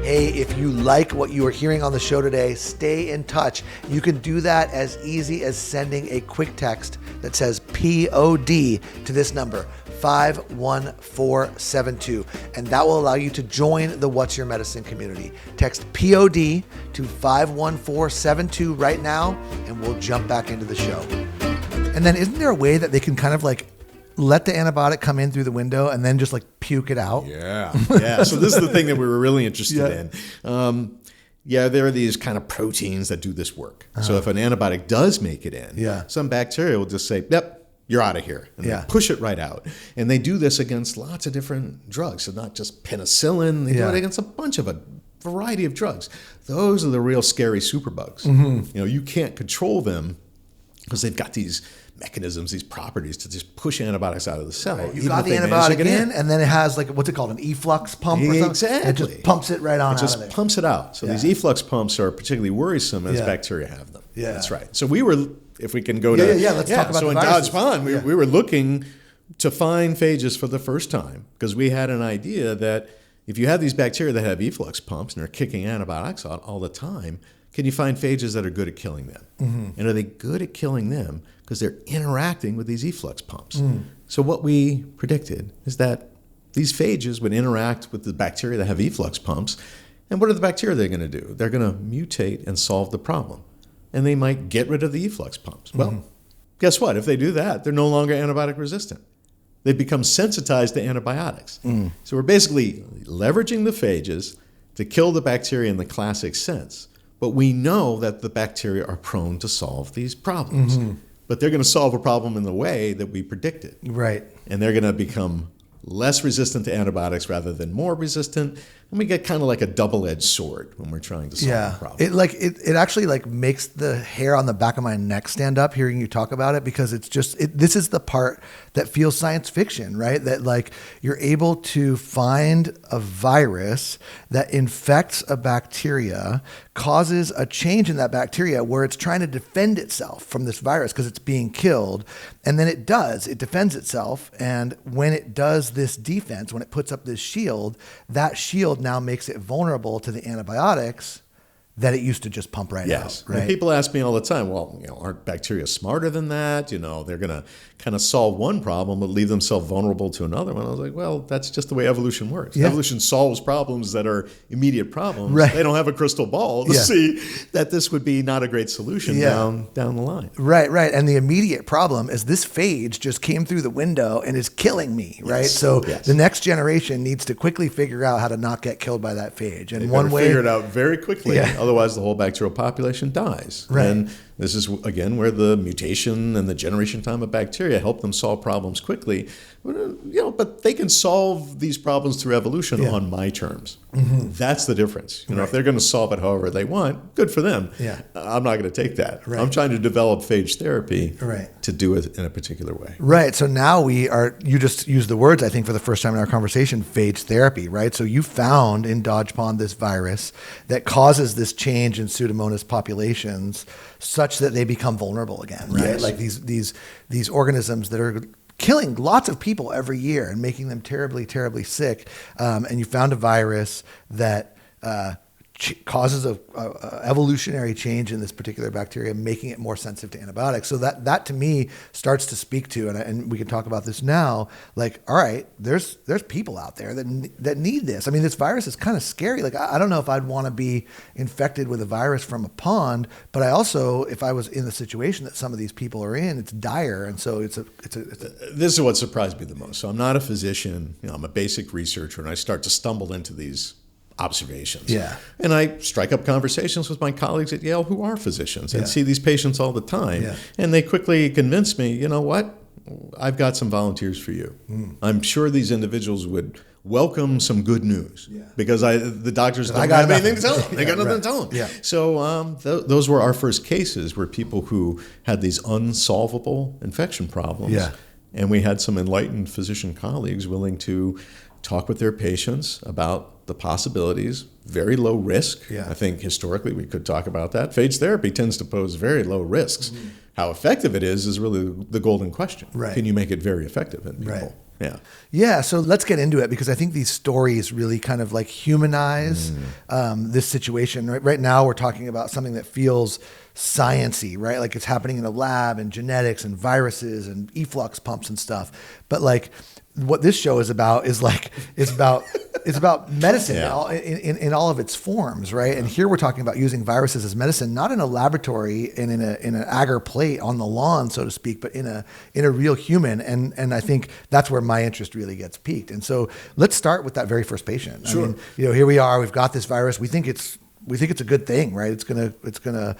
Hey, if you like what you are hearing on the show today, stay in touch. You can do that as easy as sending a quick text that says POD to this number, 51472, and that will allow you to join the What's Your Medicine community. Text POD to 51472 right now, and we'll jump back into the show. And then isn't there a way that they can kind of like let the antibiotic come in through the window and then just like puke it out? So this is the thing that we were really interested in. There are these kind of proteins that do this work. So if an antibiotic does make it in, some bacteria will just say, yep, you're out of here, and they push it right out. And they do this against lots of different drugs. So not just penicillin, they do it against a variety of drugs. Those are the real scary superbugs. You can't control them because they've got these mechanisms, these properties to just push antibiotics out of the cell. You got the antibiotic in, and then it has like, what's it called, an efflux pump or something? Exactly. It just pumps it right on out of there. It just pumps it out. So these efflux pumps are particularly worrisome as bacteria have them. That's right. So we were, if we can go to... let's talk about so the in viruses. Dodge Pond, we were looking to find phages for the first time because we had an idea that if you have these bacteria that have efflux pumps and are kicking antibiotics out all the time, can you find phages that are good at killing them? And are they good at killing them because they're interacting with these efflux pumps? So what we predicted is that these phages would interact with the bacteria that have efflux pumps. And what are the bacteria they're going to do? They're going to mutate and solve the problem. And they might get rid of the efflux pumps. Well, guess what? If they do that, they're no longer antibiotic resistant. They become sensitized to antibiotics. So we're basically leveraging the phages to kill the bacteria in the classic sense. But we know that the bacteria are prone to solve these problems. but they're going to solve a problem in the way that we predicted. Right. And they're going to become less resistant to antibiotics rather than more resistant. And we get kind of like a double-edged sword when we're trying to solve a problem. It actually like makes the hair on the back of my neck stand up hearing you talk about it, because it's just, this is the part that feels science fiction, right? That like you're able to find a virus that infects a bacteria, causes a change in that bacteria where it's trying to defend itself from this virus because it's being killed. And then it defends itself. And when it does this defense, when it puts up this shield, that shield now makes it vulnerable to the antibiotics that it used to just pump right out. Right? And people ask me all the time, well, aren't bacteria smarter than that? They're going to kind of solve one problem but leave themselves vulnerable to another one. I was like, well, that's just the way evolution works. Yeah. Evolution solves problems that are immediate problems. Right. They don't have a crystal ball to see that this would be not a great solution down the line. Right. And the immediate problem is this phage just came through the window and is killing me, right? Yes. So the next generation needs to quickly figure out how to not get killed by that phage. And one way, figure it out very quickly. Otherwise, the whole bacterial population dies. Right. And this is, again, where the mutation and the generation time of bacteria help them solve problems quickly. But they can solve these problems through evolution on my terms. Mm-hmm. That's the difference. If they're going to solve it however they want, good for them. I'm not going to take that. Right. I'm trying to develop phage therapy to do it in a particular way. Right. So now you just used the words, I think, for the first time in our conversation, phage therapy, right? So you found in Dodge Pond this virus that causes this change in Pseudomonas populations such that they become vulnerable again, right? Yes. Like these organisms that are killing lots of people every year and making them terribly, terribly sick. And you found a virus that causes a evolutionary change in this particular bacteria, making it more sensitive to antibiotics. So that to me starts to speak to, and we can talk about this now, like, all right, there's people out there that need this. I mean, this virus is kind of scary. Like, I don't know if I'd want to be infected with a virus from a pond, but I also, if I was in the situation that some of these people are in, it's dire. And so it's a This is what surprised me the most. So I'm not a physician, I'm a basic researcher, and I start to stumble into these observations. Yeah. And I strike up conversations with my colleagues at Yale who are physicians and see these patients all the time. Yeah. And they quickly convince me, you know what? I've got some volunteers for you. I'm sure these individuals would welcome some good news because the doctors don't have anything to tell them. They got nothing to tell them. Yeah. So those were our first cases, were people who had these unsolvable infection problems. Yeah. And we had some enlightened physician colleagues willing to talk with their patients about the possibilities, very low risk. Yeah. I think historically we could talk about that. Phage therapy tends to pose very low risks. Mm-hmm. How effective it is really the golden question. Right. Can you make it very effective in people? Right. Yeah. Yeah. So let's get into it, because I think these stories really kind of like humanize this situation. Right now we're talking about something that feels science-y, right? Like it's happening in a lab, and genetics and viruses and efflux pumps and stuff. But like what this show is about is like, it's about medicine in all of its forms, right? And here we're talking about using viruses as medicine, not in a laboratory and in an agar plate on the lawn, so to speak, but in a real human. And I think that's where my interest really gets piqued. And so let's start with that very first patient. Sure. I mean, here we are. We've got this virus. We think it's a good thing, right? It's gonna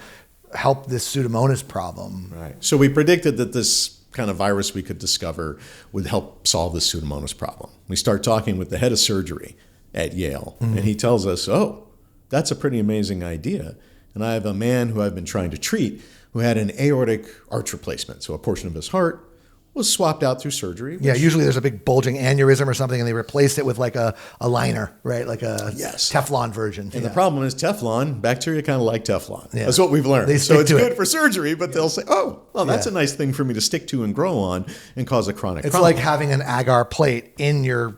help this Pseudomonas problem. Right. So we predicted that this kind of virus we could discover would help solve the Pseudomonas problem. We start talking with the head of surgery at Yale, and he tells us, oh, that's a pretty amazing idea. And I have a man who I've been trying to treat who had an aortic arch replacement. So a portion of his heart was swapped out through surgery. Yeah, usually there's a big bulging aneurysm or something, and they replace it with like a liner, right? Like a Teflon version. And the problem is Teflon, bacteria kind of like Teflon. Yeah. That's what we've learned. So it's good for surgery, but they'll say, oh, well, that's a nice thing for me to stick to and grow on and cause a chronic problem. It's like having an agar plate in your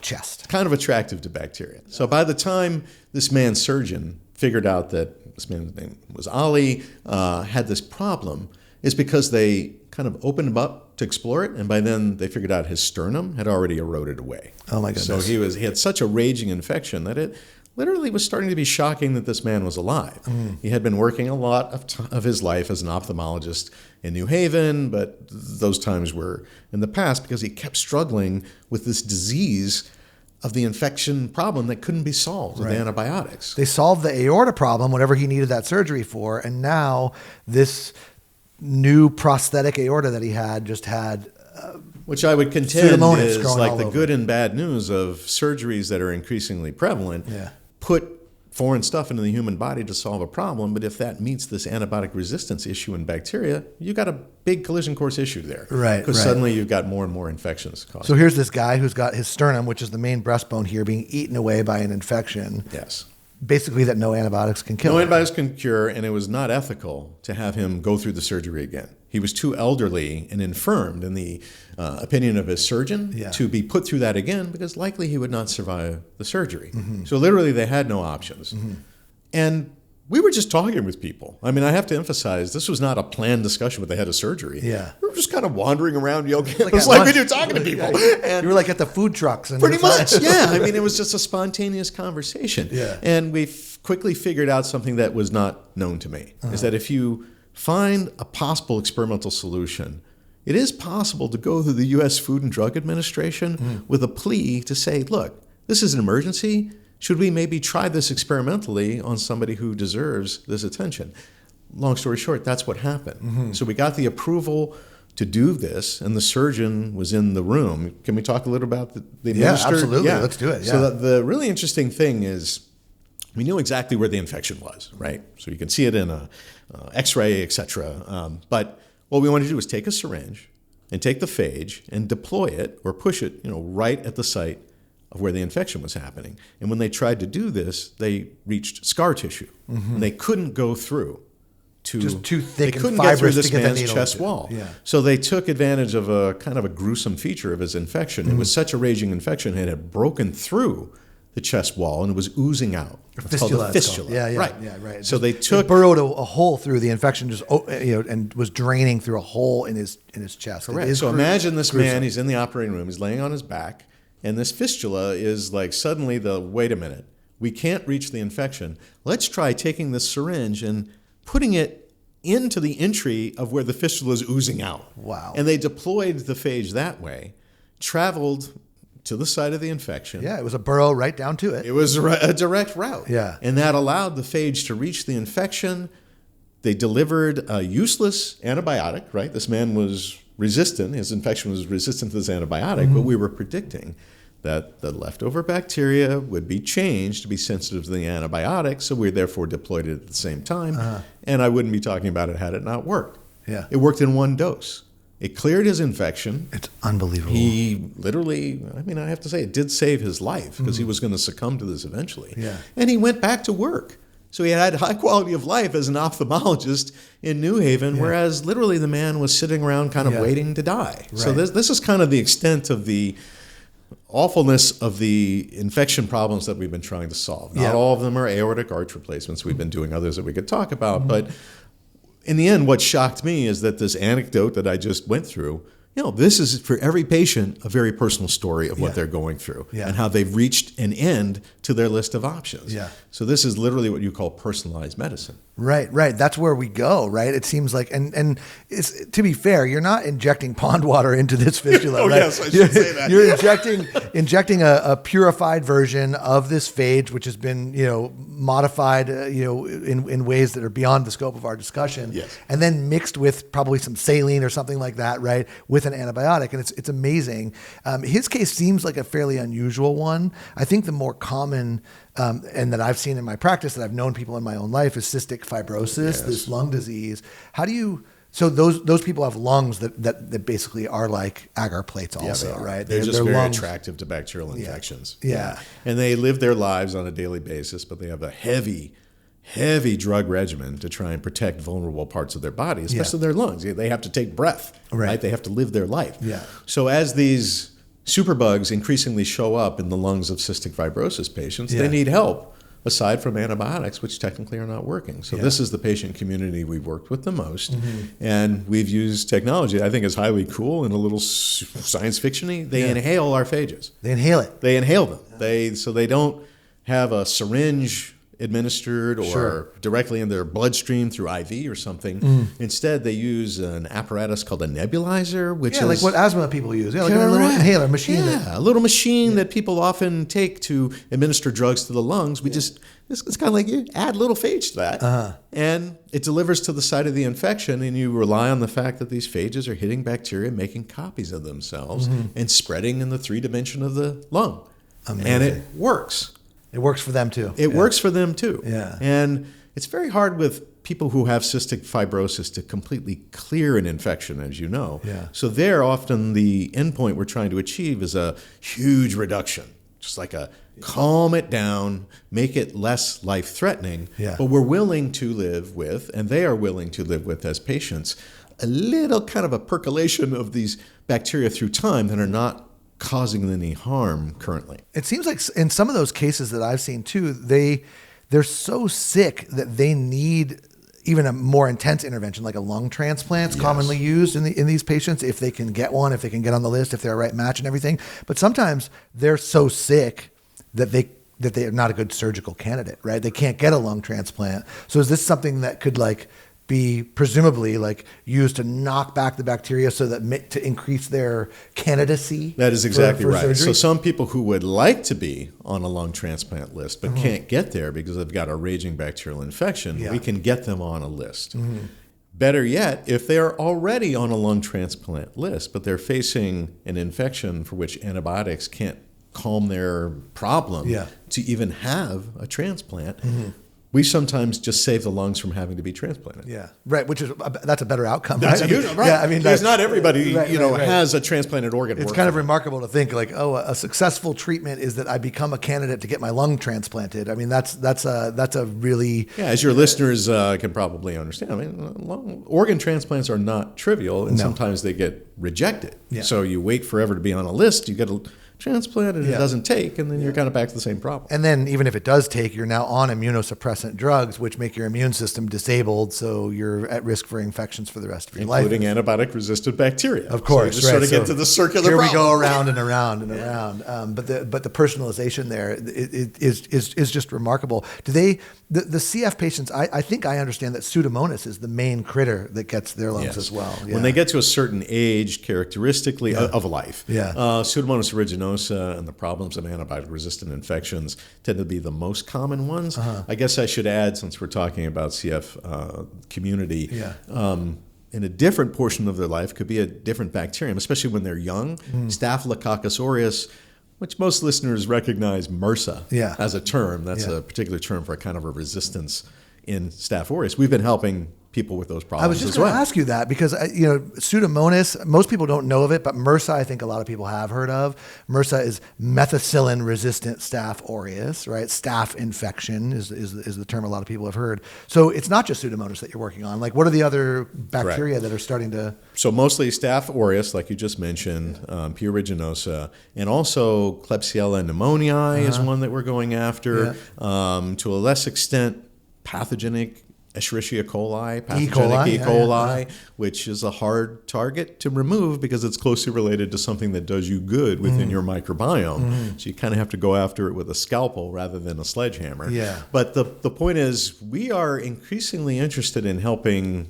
chest. Kind of attractive to bacteria. So by the time this man's surgeon figured out that this man's name was Ali, had this problem, is because they kind of opened him up to explore it, and by then they figured out his sternum had already eroded away. Oh my goodness! So he had such a raging infection that it literally was starting to be shocking that this man was alive. He had been working a lot of his life as an ophthalmologist in New Haven, but those times were in the past because he kept struggling with this disease of the infection problem that couldn't be solved with antibiotics. They solved the aorta problem, whatever he needed that surgery for, and now this new prosthetic aorta that he had just had which I would contend pseudomonas is growing like all the over. good and bad news of surgeries that are increasingly prevalent. Yeah. Put foreign stuff into the human body to solve a problem, but if that meets this antibiotic resistance issue in bacteria, you got a big collision course issue there. Right, Because right. suddenly you've got more and more infections caused. So here's this guy who's got his sternum, which is the main breastbone here, being eaten away by an infection. Yes. Basically that no antibiotics can kill. No it. antibiotics can cure, and it was not ethical to have him go through the surgery again. He was too elderly and infirmed, in the opinion of his surgeon, to be put through that again, because likely he would not survive the surgery. So literally they had no options. And we were just talking with people. I mean, I have to emphasize, this was not a planned discussion with the head of surgery. Yeah. We were just kind of wandering around Yale campus at like we lunch. do, talking to people. And You were like at the food trucks. And pretty much, yeah. I mean, it was just a spontaneous conversation. Yeah. And we quickly figured out something that was not known to me, is that if you find a possible experimental solution, it is possible to go to the U.S. Food and Drug Administration with a plea to say, look, this is an emergency. Should we maybe try this experimentally on somebody who deserves this attention? Long story short, that's what happened. So we got the approval to do this, and the surgeon was in the room. Can we talk a little about the Yeah, administered? absolutely. Let's do it. Yeah. So the really interesting thing is we knew exactly where the infection was, right? So you can see it in a X-ray, et cetera. But what we wanted to do was take a syringe and take the phage and deploy it or push it, right at the site of where the infection was happening. And when they tried to do this, they reached scar tissue, and they couldn't go through. Just too thick they and couldn't get through fibrous this to get the man's needle chest into. wall. Yeah. So they took advantage of a kind of a gruesome feature of his infection. It was such a raging infection, it had broken through the chest wall and it was oozing out. It's called a fistula. Yeah, right. Yeah, right. So they it burrowed a hole through the infection, and was draining through a hole in his chest. Correct. So imagine this man, he's in the operating room, he's laying on his back, and this fistula is like suddenly wait a minute, we can't reach the infection. Let's try taking this syringe and putting it into the entry of where the fistula is oozing out. Wow. And they deployed the phage that way, traveled to the site of the infection. Yeah, it was a burrow right down to it. It was a direct route. Yeah. And that allowed the phage to reach the infection. They delivered a useless antibiotic, right? This man was resistant. His infection was resistant to this antibiotic, but we were predicting that the leftover bacteria would be changed to be sensitive to the antibiotic, so we therefore deployed it at the same time. And I wouldn't be talking about it had it not worked. Yeah. It worked in one dose. It cleared his infection. It's unbelievable. He literally, I have to say, it did save his life because he was going to succumb to this eventually. Yeah. And he went back to work. So he had high quality of life as an ophthalmologist in New Haven, whereas literally the man was sitting around kind of waiting to die. Right. So this is kind of the extent of the awfulness of the infection problems that we've been trying to solve. Not all of them are aortic arch replacements. We've been doing others that we could talk about. But in the end, what shocked me is that this anecdote that I just went through, this is for every patient a very personal story of what they're going through and how they've reached an end to their list of options. Yeah. So this is literally what you call personalized medicine. Right. That's where we go, right? It seems like, and it's, to be fair, you're not injecting pond water into this fistula, right? Yes, I should say that. You're injecting a purified version of this phage, which has been, modified, in ways that are beyond the scope of our discussion. Yes. And then mixed with probably some saline or something like that, right? With an antibiotic. And it's amazing. His case seems like a fairly unusual one. I think the more common and that I've seen in my practice, that I've known people in my own life, is cystic fibrosis, this lung disease. How do you? So those people have lungs that basically are like agar plates, also, right? They're just very attractive to bacterial infections. Yeah. And they live their lives on a daily basis, but they have a heavy drug regimen to try and protect vulnerable parts of their body, especially their lungs. They have to take breath, right? They have to live their life. Yeah. So as these superbugs increasingly show up in the lungs of cystic fibrosis patients, they need help aside from antibiotics, which technically are not working. So this is the patient community we've worked with the most. And we've used technology I think is highly cool and a little science fiction-y. They inhale our phages. They inhale it. They inhale them. So they don't have a syringe administered or directly in their bloodstream through IV or something. Instead, they use an apparatus called a nebulizer, which is like what asthma people use. Like a little inhaler machine. A little machine that people often take to administer drugs to the lungs. It's kind of like you add a little phage to that, and it delivers to the site of the infection, and you rely on the fact that these phages are hitting bacteria, making copies of themselves, and spreading in the 3 dimension of the lung. Amazing. And it works. It works for them too. It works for them too. Yeah. And it's very hard with people who have cystic fibrosis to completely clear an infection, as you know. Yeah. So there, often the endpoint we're trying to achieve is a huge reduction, just like a calm it down, make it less life-threatening. Yeah. But we're willing to live with, and they are willing to live with as patients, a little kind of a percolation of these bacteria through time that are not causing any harm currently. It seems like in some of those cases that I've seen too, they're so sick that they need even a more intense intervention, like a lung transplant, commonly used in these patients, if they can get one, if they can get on the list, if they're a right match and everything. But sometimes they're so sick that they are not a good surgical candidate, right? They can't get a lung transplant. So is this something that could be presumably used to knock back the bacteria so that to increase their candidacy? That is exactly for right. surgery? So some people who would like to be on a lung transplant list but can't get there because they've got a raging bacterial infection, we can get them on a list. Better yet, if they're already on a lung transplant list but they're facing an infection for which antibiotics can't calm their problem to even have a transplant, we sometimes just save the lungs from having to be transplanted. Yeah, right. That's a better outcome. That's right? usual, right? Yeah, I mean, because not everybody, right. has a transplanted organ. It's kind of remarkable to think a successful treatment is that I become a candidate to get my lung transplanted. I mean, that's a really as your listeners can probably understand. I mean, organ transplants are not trivial, and sometimes they get rejected. Yeah. So you wait forever to be on a list. You get a transplant and it doesn't take, and then you're kind of back to the same problem. And then even if it does take, you're now on immunosuppressant drugs, which make your immune system disabled, so you're at risk for infections for the rest of your life. Including antibiotic-resisted bacteria. Of course. So you just sort of get to the circular problem. Here we go around and around and around. But the personalization there is just remarkable. Do they, the CF patients, I think I understand that pseudomonas is the main critter that gets their lungs as well. Yeah. When they get to a certain age, characteristically of life, Pseudomonas aeruginosa and the problems of antibiotic-resistant infections tend to be the most common ones. I guess I should add, since we're talking about CF community, in a different portion of their life could be a different bacterium, especially when they're young. Staphylococcus aureus, which most listeners recognize MRSA as a term. That's a particular term for a kind of a resistance in Staph aureus. We've been helping people with those problems. I was just going to ask you that because Pseudomonas, most people don't know of it, but MRSA, I think a lot of people have heard of. MRSA is methicillin-resistant Staph aureus, right? Staph infection is the term a lot of people have heard. So it's not just Pseudomonas that you're working on. What are the other bacteria that are starting to? So mostly Staph aureus, like you just mentioned, P. aeruginosa, and also Klebsiella pneumoniae is one that we're going after. To a less extent, pathogenic Escherichia coli, pathogenic E. coli, which is a hard target to remove because it's closely related to something that does you good within your microbiome. So you kind of have to go after it with a scalpel rather than a sledgehammer. But the point is, we are increasingly interested in helping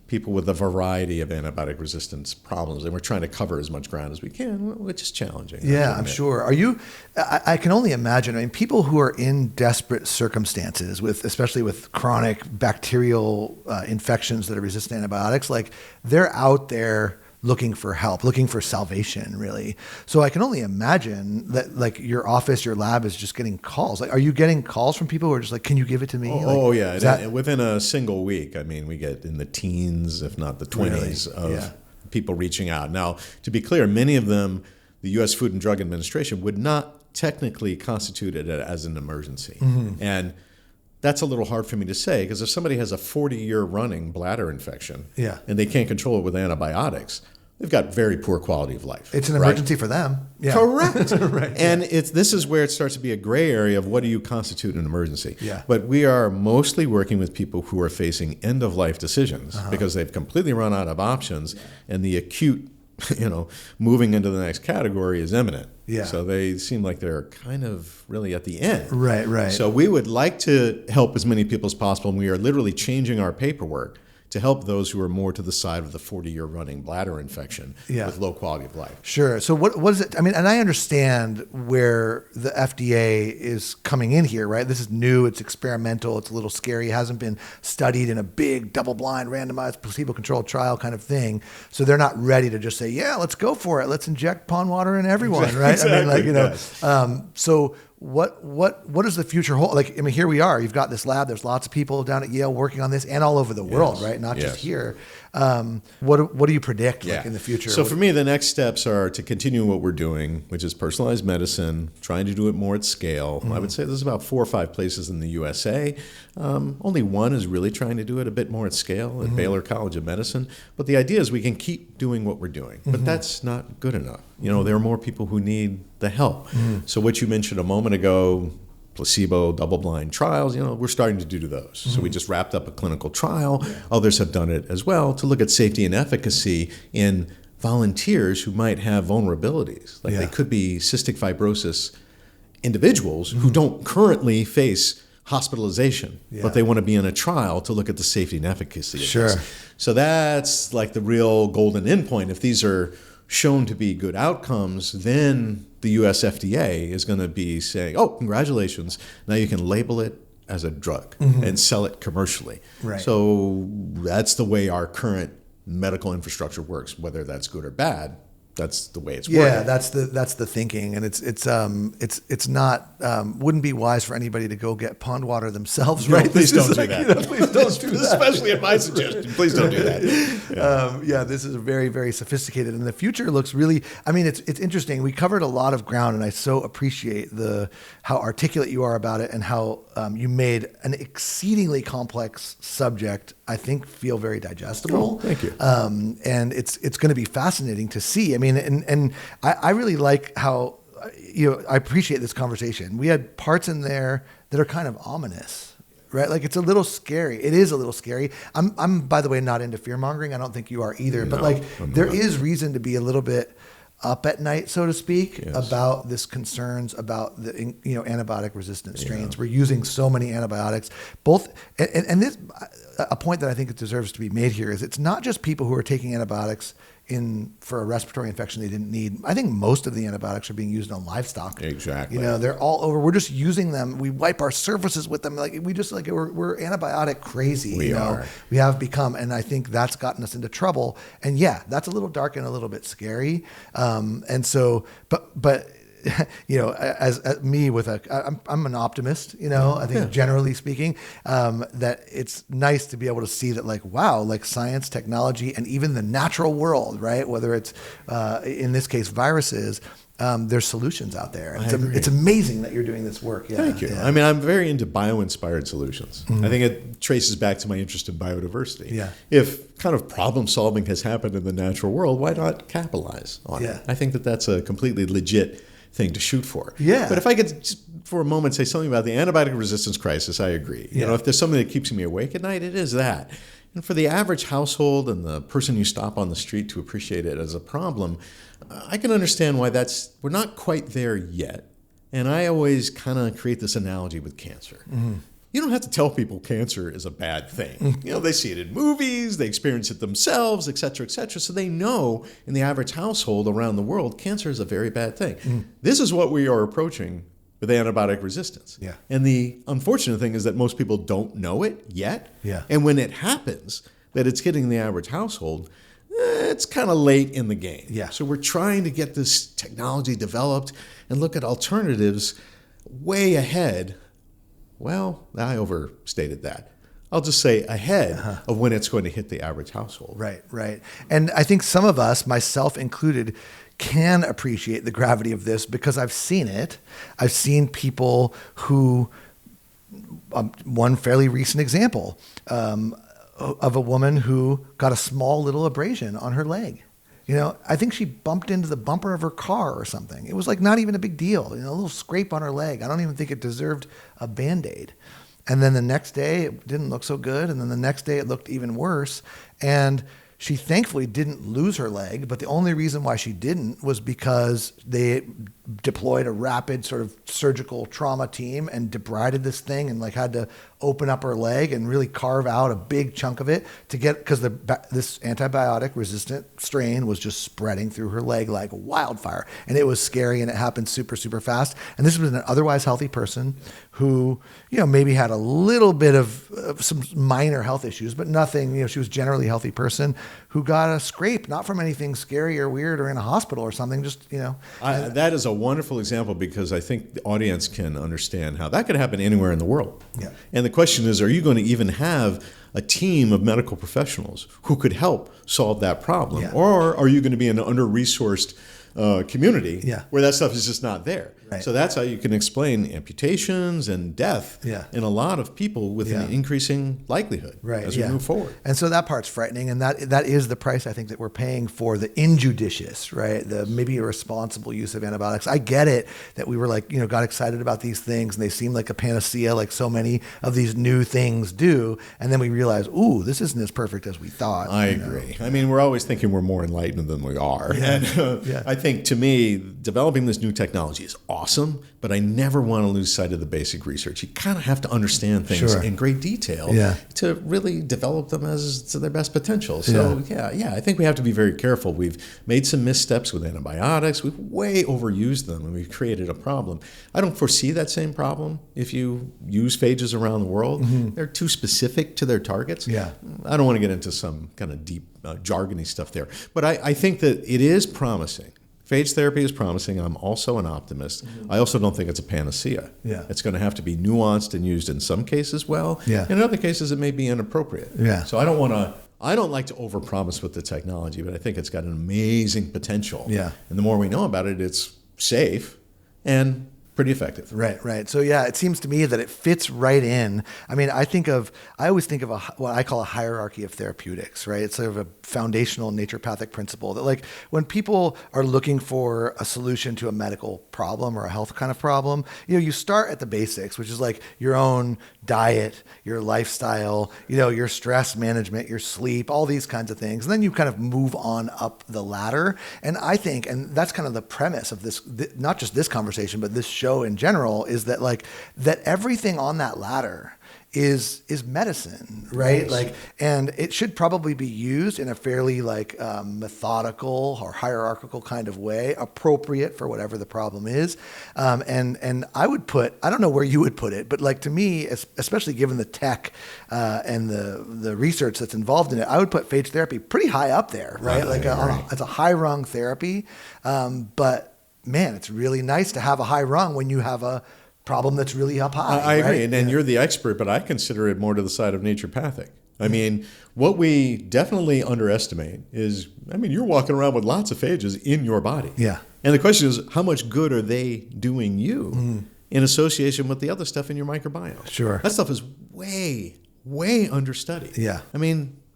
people with a variety of antibiotic resistance problems, and we're trying to cover as much ground as we can, which is challenging. Yeah, I'm sure. I can only imagine, people who are in desperate circumstances, especially with chronic bacterial infections that are resistant to antibiotics, they're out there looking for help, looking for salvation, really. So I can only imagine that your office, your lab is just getting calls. Are you getting calls from people who are just can you give it to me? Within a single week, we get in the teens, if not the 20s, of people reaching out. Now, to be clear, many of them, the U.S. Food and Drug Administration would not technically constitute it as an emergency. And that's a little hard for me to say, because if somebody has a 40-year running bladder infection and they can't control it with antibiotics, they've got very poor quality of life. It's an emergency for them. Yeah. Correct. And this is where it starts to be a gray area of what do you constitute an emergency. But we are mostly working with people who are facing end-of-life decisions because they've completely run out of options, and the acute moving into the next category is imminent. Yeah. So they seem like they're kind of really at the end. Right. So we would like to help as many people as possible, and we are literally changing our paperwork to help those who are more to the side of the 40-year running bladder infection with low quality of life. Sure. So what is it? I mean, and I understand where the FDA is coming in here, right? This is new. It's experimental. It's a little scary. It hasn't been studied in a big double-blind, randomized, placebo-controlled trial kind of thing. So they're not ready to just say, yeah, let's go for it. Let's inject pond water in everyone, right? Exactly. I mean, like, so what does the future hold? Like, I mean, here we are. You've got this lab. There's lots of people down at Yale working on this and all over the world, right? Not just here. What do you predict in the future? So for me, the next steps are to continue what we're doing, which is personalized medicine, trying to do it more at scale. I would say there's about 4 or 5 places in the USA. Only one is really trying to do it a bit more at scale at Baylor College of Medicine. But the idea is we can keep doing what we're doing. But that's not good enough. You know, there are more people who need the help. So what you mentioned a moment ago, placebo, double-blind trials, we're starting to do those. So we just wrapped up a clinical trial. Others have done it as well to look at safety and efficacy in volunteers who might have vulnerabilities. Like they could be cystic fibrosis individuals who don't currently face hospitalization, but they want to be in a trial to look at the safety and efficacy of this. So that's like the real golden endpoint. If these are shown to be good outcomes, then the US FDA is going to be saying, oh, congratulations, now you can label it as a drug and sell it commercially. So that's the way our current medical infrastructure works, whether that's good or bad. That's the way it's working. Yeah, that's the thinking, and it's not wouldn't be wise for anybody to go get pond water themselves, right? Please don't do that. Please don't do that. Especially at my suggestion. Please don't do that. This is very, very sophisticated, and the future looks really. I mean, it's interesting. We covered a lot of ground, and I so appreciate how articulate you are about it, and how you made an exceedingly complex subject, I think, feel very digestible. Oh, thank you. And it's going to be fascinating to see. I mean, and I really like how, I appreciate this conversation. We had parts in there that are kind of ominous, right? Like, it's a little scary. It is a little scary. I'm by the way, not into fear mongering. I don't think you are either, but like, there is reason to be a little bit up at night, so to speak, about this concerns about the antibiotic resistant strains. We're using so many antibiotics, both, and this, a point that I think it deserves to be made here is it's not just people who are taking antibiotics for a respiratory infection they didn't need. I think most of the antibiotics are being used on livestock. Exactly. They're all over. We're just using them. We wipe our surfaces with them. Like, we're antibiotic crazy. We are. We have become, and I think that's gotten us into trouble. And that's a little dark and a little bit scary. And so, but as me I'm an optimist, I think generally speaking, that it's nice to be able to see that, like, wow, like, science, technology, and even the natural world, right? Whether it's, in this case, viruses, there's solutions out there. It's amazing that you're doing this work. Thank you. I mean, I'm very into bio-inspired solutions. I think it traces back to my interest in biodiversity. If kind of problem solving has happened in the natural world, why not capitalize on it? I think that's a completely legit thing to shoot for. But if I could just for a moment say something about the antibiotic resistance crisis, I agree. If there's something that keeps me awake at night, it is that. And for the average household and the person you stop on the street to appreciate it as a problem, I can understand why we're not quite there yet. And I always kind of create this analogy with cancer. You don't have to tell people cancer is a bad thing. They see it in movies, they experience it themselves, et cetera, so they know in the average household around the world, cancer is a very bad thing. This is what we are approaching with antibiotic resistance. And the unfortunate thing is that most people don't know it yet. And when it happens, that it's hitting the average household, it's kind of late in the game. So we're trying to get this technology developed and look at alternatives way ahead. Well, I overstated that. I'll just say ahead of when it's going to hit the average household. Right. And I think some of us, myself included, can appreciate the gravity of this because I've seen it. I've seen people who, one fairly recent example of a woman who got a small little abrasion on her leg. I think she bumped into the bumper of her car or something. It was like not even a big deal, a little scrape on her leg. I don't even think it deserved a Band-Aid. And then the next day it didn't look so good. And then the next day it looked even worse. And She thankfully didn't lose her leg, but the only reason why she didn't was because they deployed a rapid sort of surgical trauma team and debrided this thing and like had to open up her leg and really carve out a big chunk of it to get, because this antibiotic resistant strain was just spreading through her leg like wildfire. And it was scary, and it happened super, super fast. And this was an otherwise healthy person who, maybe had a little bit of some minor health issues, but nothing, she was generally a healthy person who got a scrape, not from anything scary or weird or in a hospital or something, just, that is a wonderful example, because I think the audience can understand how that could happen anywhere in the world. Yeah. And the question is, are you going to even have a team of medical professionals who could help solve that problem? Yeah. Or are you going to be an under-resourced community where that stuff is just not there? Right. So that's how you can explain amputations and death in a lot of people with an increasing likelihood as we move forward. And so that part's frightening, and that is the price I think that we're paying for the injudicious, right? The maybe irresponsible use of antibiotics. I get it that we were like, got excited about these things and they seem like a panacea, like so many of these new things do, and then we realize, ooh, this isn't as perfect as we thought. I agree. I mean, we're always thinking we're more enlightened than we are. Yeah. And I think, to me, developing this new technology is awesome, but I never want to lose sight of the basic research. You kind of have to understand things in great detail to really develop them as to their best potential. So I think we have to be very careful. We've made some missteps with antibiotics. We've way overused them, and we've created a problem. I don't foresee that same problem if you use phages around the world. Mm-hmm. They're too specific to their targets. Yeah. I don't want to get into some kind of deep jargony stuff there. But I think that it is promising. Phage therapy is promising. I'm also an optimist. Mm-hmm. I also don't think it's a panacea. Yeah. It's going to have to be nuanced and used in some cases well. Yeah. In other cases, it may be inappropriate. Yeah. So I don't like to overpromise with the technology, but I think it's got an amazing potential. Yeah. And the more we know about it, it's safe and pretty effective. Right. So it seems to me that it fits right in. I mean, I always think of what I call a hierarchy of therapeutics, right? It's sort of a foundational naturopathic principle that, like, when people are looking for a solution to a medical problem or a health kind of problem, you start at the basics, which is like your own diet, your lifestyle, your stress management, your sleep, all these kinds of things. And then you kind of move on up the ladder. And I think, and that's kind of the premise of this, not just this conversation, but this show in general, is that that everything on that ladder is medicine, right? Yes. Like, and it should probably be used in a fairly methodical or hierarchical kind of way, appropriate for whatever the problem is. And I would I don't know where you would put it, but to me, especially given the tech and the research that's involved in it, I would put phage therapy pretty high up there, right? It's a high rung therapy, but man, it's really nice to have a high rung when you have a problem that's really up high. I agree, and you're the expert, but I consider it more to the side of naturopathic. I mean, what we definitely underestimate is, you're walking around with lots of phages in your body. Yeah. And the question is, how much good are they doing you in association with the other stuff in your microbiome? Sure. That stuff is way, way understudied. Yeah.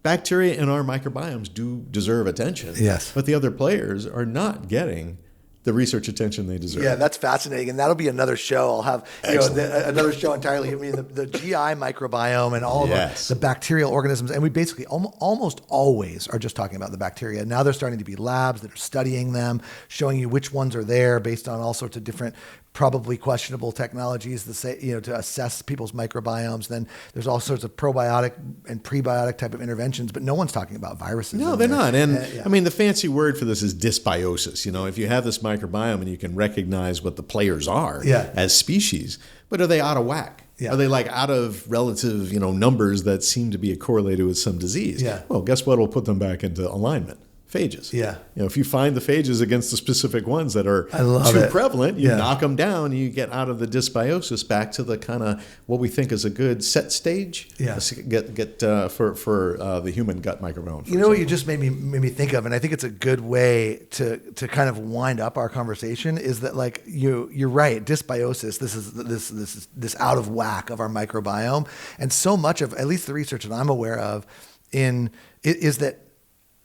Bacteria in our microbiomes do deserve attention. Yes. But the other players are not getting the research attention they deserve. Yeah, that's fascinating, and that'll be another show. I'll have another show entirely. The GI microbiome and all of the bacterial organisms, and we basically almost always are just talking about the bacteria. Now there's starting to be labs that are studying them, showing you which ones are there based on all sorts of different, probably questionable technologies to assess people's microbiomes. Then there's all sorts of probiotic and prebiotic type of interventions, but no one's talking about viruses. No, they're not. And the fancy word for this is dysbiosis. If you have this microbiome and you can recognize what the players are as species, but are they out of whack? Yeah. Are they out of relative, numbers that seem to be correlated with some disease? Yeah. Well, guess what will put them back into alignment? Phages. Yeah. If you find the phages against the specific ones that are too prevalent, you knock them down, and you get out of the dysbiosis back to the kind of what we think is a good set stage. Yeah. For the human gut microbiome. What you just made me think of, and I think it's a good way to kind of wind up our conversation, is that you're right, dysbiosis. This is this out of whack of our microbiome, and so much of, at least the research that I'm aware of, is that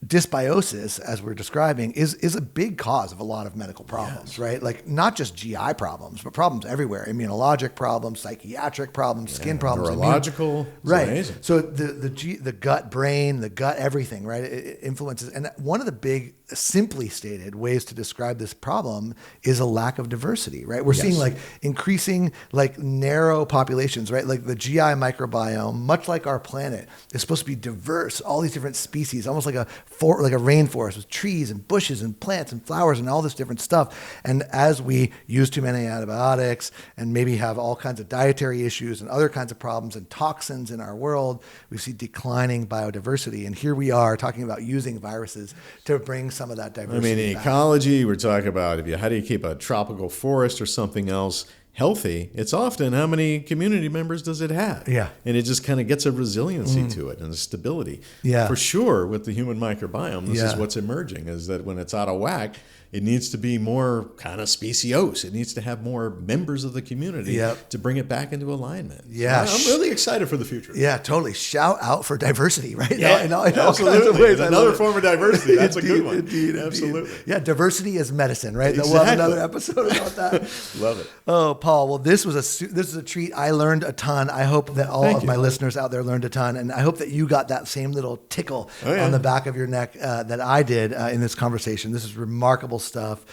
dysbiosis, as we're describing, is a big cause of a lot of medical problems, right? Like not just GI problems, but problems everywhere: immunologic problems, psychiatric problems, skin problems, neurological. Right. Amazing. So the gut brain, the gut everything, right? It influences. And one of the big, simply stated ways to describe this problem is a lack of diversity, right? We're seeing like increasing like narrow populations, right? Like the GI microbiome, much like our planet, is supposed to be diverse, all these different species, almost like a rainforest with trees and bushes and plants and flowers and all this different stuff. And as we use too many antibiotics and maybe have all kinds of dietary issues and other kinds of problems and toxins in our world, we see declining biodiversity. And here we are talking about using viruses to bring some of that diversity. I mean, in back. ecology, we're talking about how do you keep a tropical forest or something else healthy? It's often how many community members does it have? Yeah. And it just kind of gets a resiliency to it and a stability. Yeah. For sure, with the human microbiome, this is Yeah. what's emerging, is that when it's out of whack, it needs to be more kind of speciose. It needs to have more members of the community Yep. to bring it back into alignment. Yeah. So I'm really excited for the future. Yeah, totally. Shout out for diversity, right? Yeah, in all kinds of absolutely. ways. I Another love it. form of diversity. That's a Indeed, good one. Indeed, Absolutely. Yeah, diversity is medicine, right? Exactly. We'll have another episode about that. Love it. Oh, Paul. Well, this is a treat. I learned a ton. I hope that all Thank of you. my listeners out there learned a ton, and I hope that you got that same little tickle on the back of your neck that I did in this conversation. This is remarkable stuff.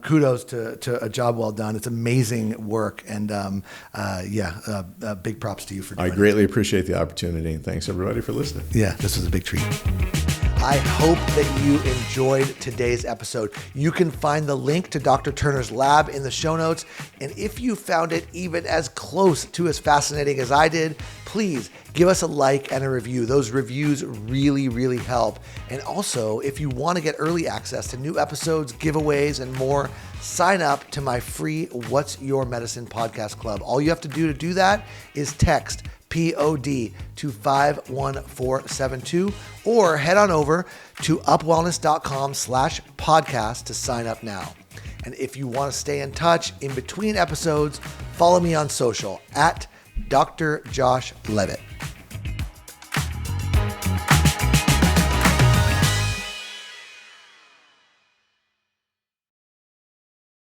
Kudos to a job well done. It's amazing work, and big props to you for doing I greatly appreciate the opportunity, and thanks everybody for listening. it. Yeah, this was a big treat. I hope that you enjoyed today's episode. You can find the link to Dr. Turner's lab in the show notes. And if you found it even as close to as fascinating as I did, please give us a like and a review. Those reviews really, really help. And also, if you want to get early access to new episodes, giveaways, and more, sign up to my free What's Your Medicine podcast club. All you have to do that is text POD to 51472 or head on over to upwellness.com/podcast to sign up now. And if you want to stay in touch in between episodes, follow me on social at Dr. Josh Levitt.